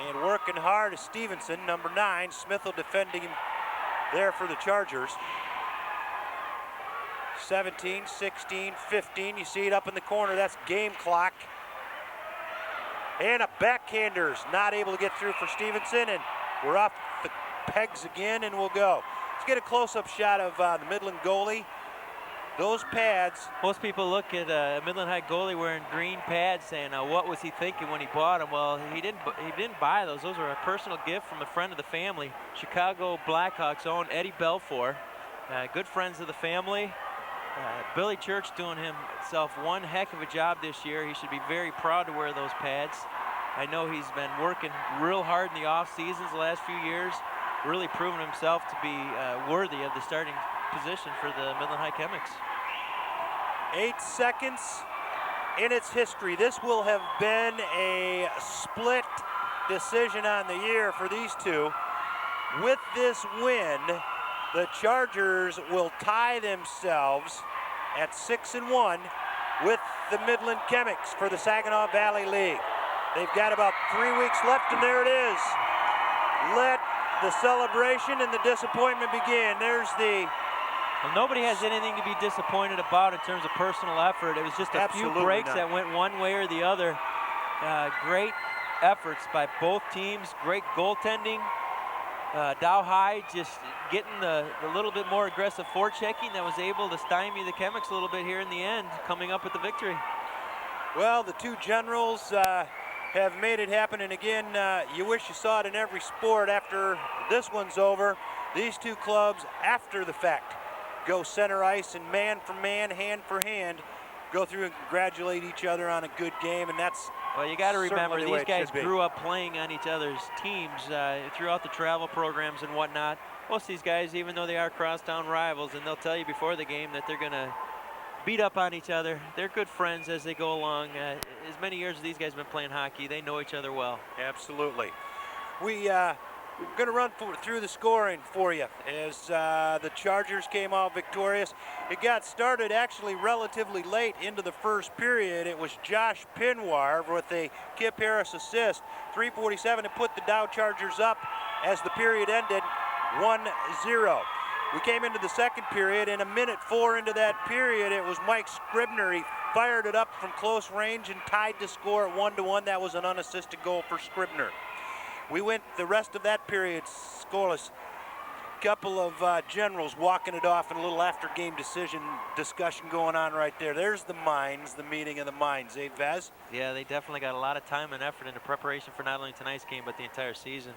and working hard is Stevenson, number 9. Smith'll defending him there for the Chargers. 17, 16, 15. You see it up in the corner. That's game clock. And a backhander's not able to get through for Stevenson, and we're off the pegs again, and we'll go. Let's get a close-up shot of the Midland goalie. Those pads. Most people look at a Midland High goalie wearing green pads, saying, "What was he thinking when he bought them?" Well, he didn't buy those. Those were a personal gift from a friend of the family, Chicago Blackhawks own Eddie Belfour. Good friends of the family. Billy Church doing himself one heck of a job this year. He should be very proud to wear those pads. I know he's been working real hard in the off seasons the last few years, really proven himself to be worthy of the starting position for the Midland High Chemics. 8 seconds in its history. This will have been a split decision on the year for these two. With this win, the Chargers will tie themselves at 6-1 with the Midland Chemics for the Saginaw Valley League. They've got about 3 weeks left, and there it is. Let the celebration and the disappointment begin. There's the... Well, nobody has anything to be disappointed about in terms of personal effort. It was just a few breaks that went one way or the other. Great efforts by both teams, great goaltending. Dow High just getting the little bit more aggressive forechecking that was able to stymie the Chemics a little bit here in the end, coming up with the victory. Well, the two generals have made it happen, and again, you wish you saw it in every sport after this one's over. These two clubs, after the fact, go center ice and man for man, hand for hand go through and congratulate each other on a good game, and that's well, you got to remember certainly the way these it guys should be. grew up playing on each other's teams throughout the travel programs and whatnot. Most of these guys, even though they are crosstown rivals, and they'll tell you before the game that they're going to beat up on each other. They're good friends as they go along. As many years as these guys have been playing hockey, they know each other well. Absolutely. We're going to run through the scoring for you as the Chargers came out victorious. It got started actually relatively late into the first period. It was Josh Pinwar with a Kip Harris assist. 3:47 to put the Dow Chargers up as the period ended 1-0. We came into the second period, and a minute 4 into that period, it was Mike Scribner. He fired it up from close range and tied the score at 1-1. That was an unassisted goal for Scribner. We went the rest of that period scoreless. Couple of generals walking it off, and a little after-game decision discussion going on right there. There's the minds, the meeting of the minds, eh, Vaz? Yeah, they definitely got a lot of time and effort into preparation for not only tonight's game, but the entire season.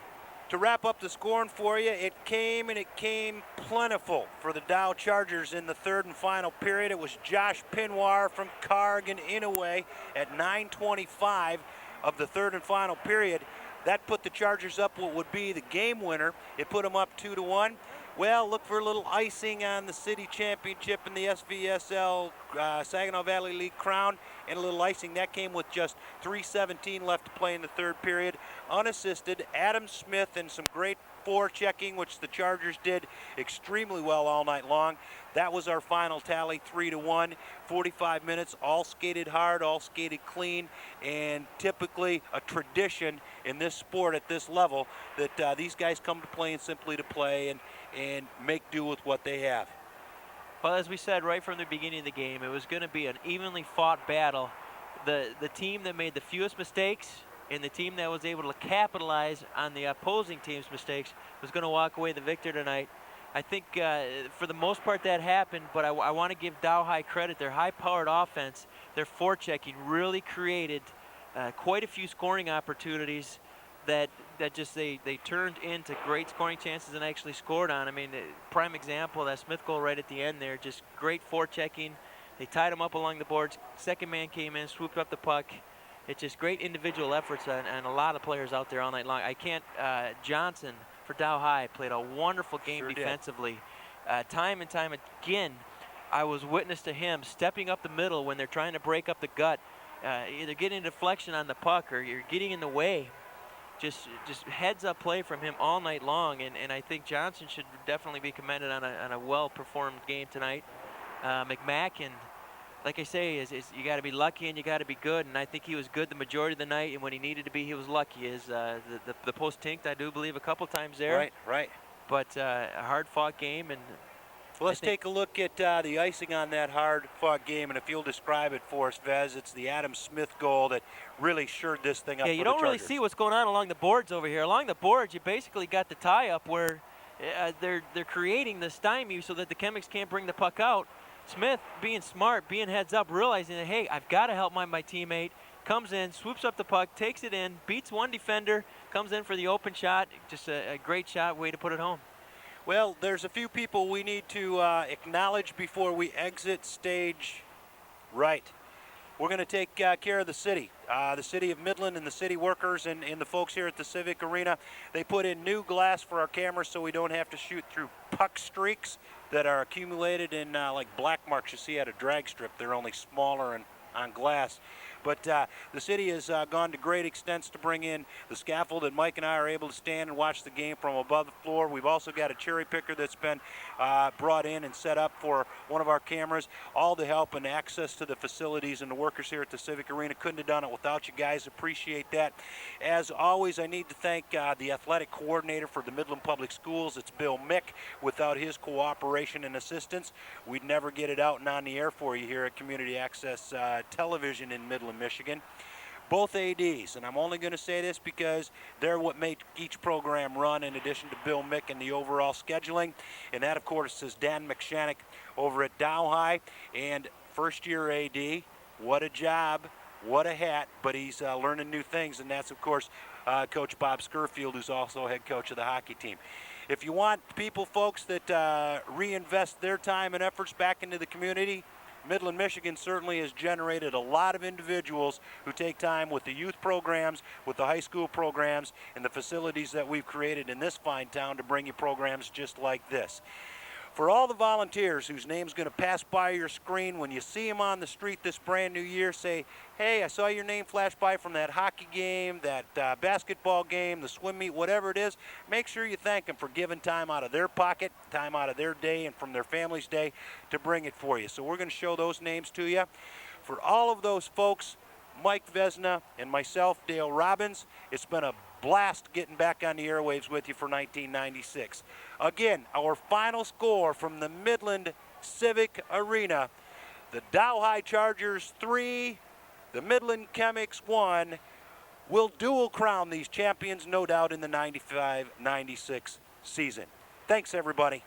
To wrap up the scoring for you, it came plentiful for the Dow Chargers in the third and final period. It was Josh Pinwar from Karg and Inouye at 9:25 of the third and final period. That put the Chargers up what would be the game winner. It put them up 2-1. Well, look for a little icing on the city championship in the SVSL Saginaw Valley League crown, and a little icing. That came with just 3:17 left to play in the third period. Unassisted, Adam Smith and some great forechecking, which the Chargers did extremely well all night long. That was our final tally, 3-1, 45 minutes, all skated hard, all skated clean, and typically a tradition in this sport at this level that these guys come to play and simply to play and make do with what they have. Well, as we said right from the beginning of the game, it was going to be an evenly fought battle. The team that made the fewest mistakes and the team that was able to capitalize on the opposing team's mistakes was going to walk away the victor tonight. I think for the most part that happened, but I want to give Dow High credit. Their high-powered offense, their forechecking really created quite a few scoring opportunities that just they turned into great scoring chances and actually scored on. I mean, prime example, that Smith goal right at the end there, just great forechecking. They tied him up along the boards. Second man came in, swooped up the puck. It's just great individual efforts and a lot of players out there all night long. Johnson for Dow High played a wonderful game defensively. Time and time again, I was witness to him stepping up the middle when they're trying to break up the gut, either getting a deflection on the puck or you're getting in the way. Just heads up play from him all night long, and I think Johnson should definitely be commended on a well-performed game tonight. McMacken, like I say, is you got to be lucky and you got to be good, and I think he was good the majority of the night, and when he needed to be, he was lucky. The post tinked, I do believe, a couple times there. Right. But a hard-fought game, and well, let's take a look at the icing on that hard-fought game, and if you'll describe it for us, Vez, it's the Adam Smith goal that really shored this thing up. Yeah, you don't really see what's going on along the boards over here. Along the boards, you basically got the tie-up where they're creating the stymie so that the Chemics can't bring the puck out. Smith, being smart, being heads up, realizing that, hey, I've got to help my teammate, comes in, swoops up the puck, takes it in, beats one defender, comes in for the open shot. Just a great shot, way to put it home. Well, there's a few people we need to acknowledge before we exit stage right. We're going to take care of the city of Midland and the city workers and the folks here at the Civic Arena. They put in new glass for our cameras so we don't have to shoot through puck streaks that are accumulated in like black marks you see at a drag strip. They're only smaller and on glass. But the city has gone to great extents to bring in the scaffold that Mike and I are able to stand and watch the game from above the floor. We've also got a cherry picker that's been brought in and set up for one of our cameras, all to help and access to the facilities and the workers here at the Civic Arena. Couldn't have done it without you guys. Appreciate that. As always, I need to thank the athletic coordinator for the Midland Public Schools. It's Bill Mick. Without his cooperation and assistance, we'd never get it out and on the air for you here at Community Access Television in Midland, Michigan. Both ADs, and I'm only going to say this because they're what make each program run in addition to Bill Mick and the overall scheduling, and that of course is Dan McShannock over at Dow High, and first year AD. What a job, what a hat, but he's learning new things, and that's of course Coach Bob Scurfield, who's also head coach of the hockey team. If you want people, folks, that reinvest their time and efforts back into the community, Midland, Michigan certainly has generated a lot of individuals who take time with the youth programs, with the high school programs, and the facilities that we've created in this fine town to bring you programs just like this. For all the volunteers whose name's going to pass by your screen, when you see them on the street this brand new year, say, hey, I saw your name flash by from that hockey game, that basketball game, the swim meet, whatever it is. Make sure you thank them for giving time out of their pocket, time out of their day and from their family's day to bring it for you. So we're going to show those names to you. For all of those folks, Mike Vesna and myself, Dale Robbins, it's been a blast getting back on the airwaves with you for 1996. Again, our final score from the Midland Civic Arena, the Dow High Chargers 3, the Midland Chemics 1. Will dual crown these champions, no doubt, in the 95-96 season. Thanks, everybody.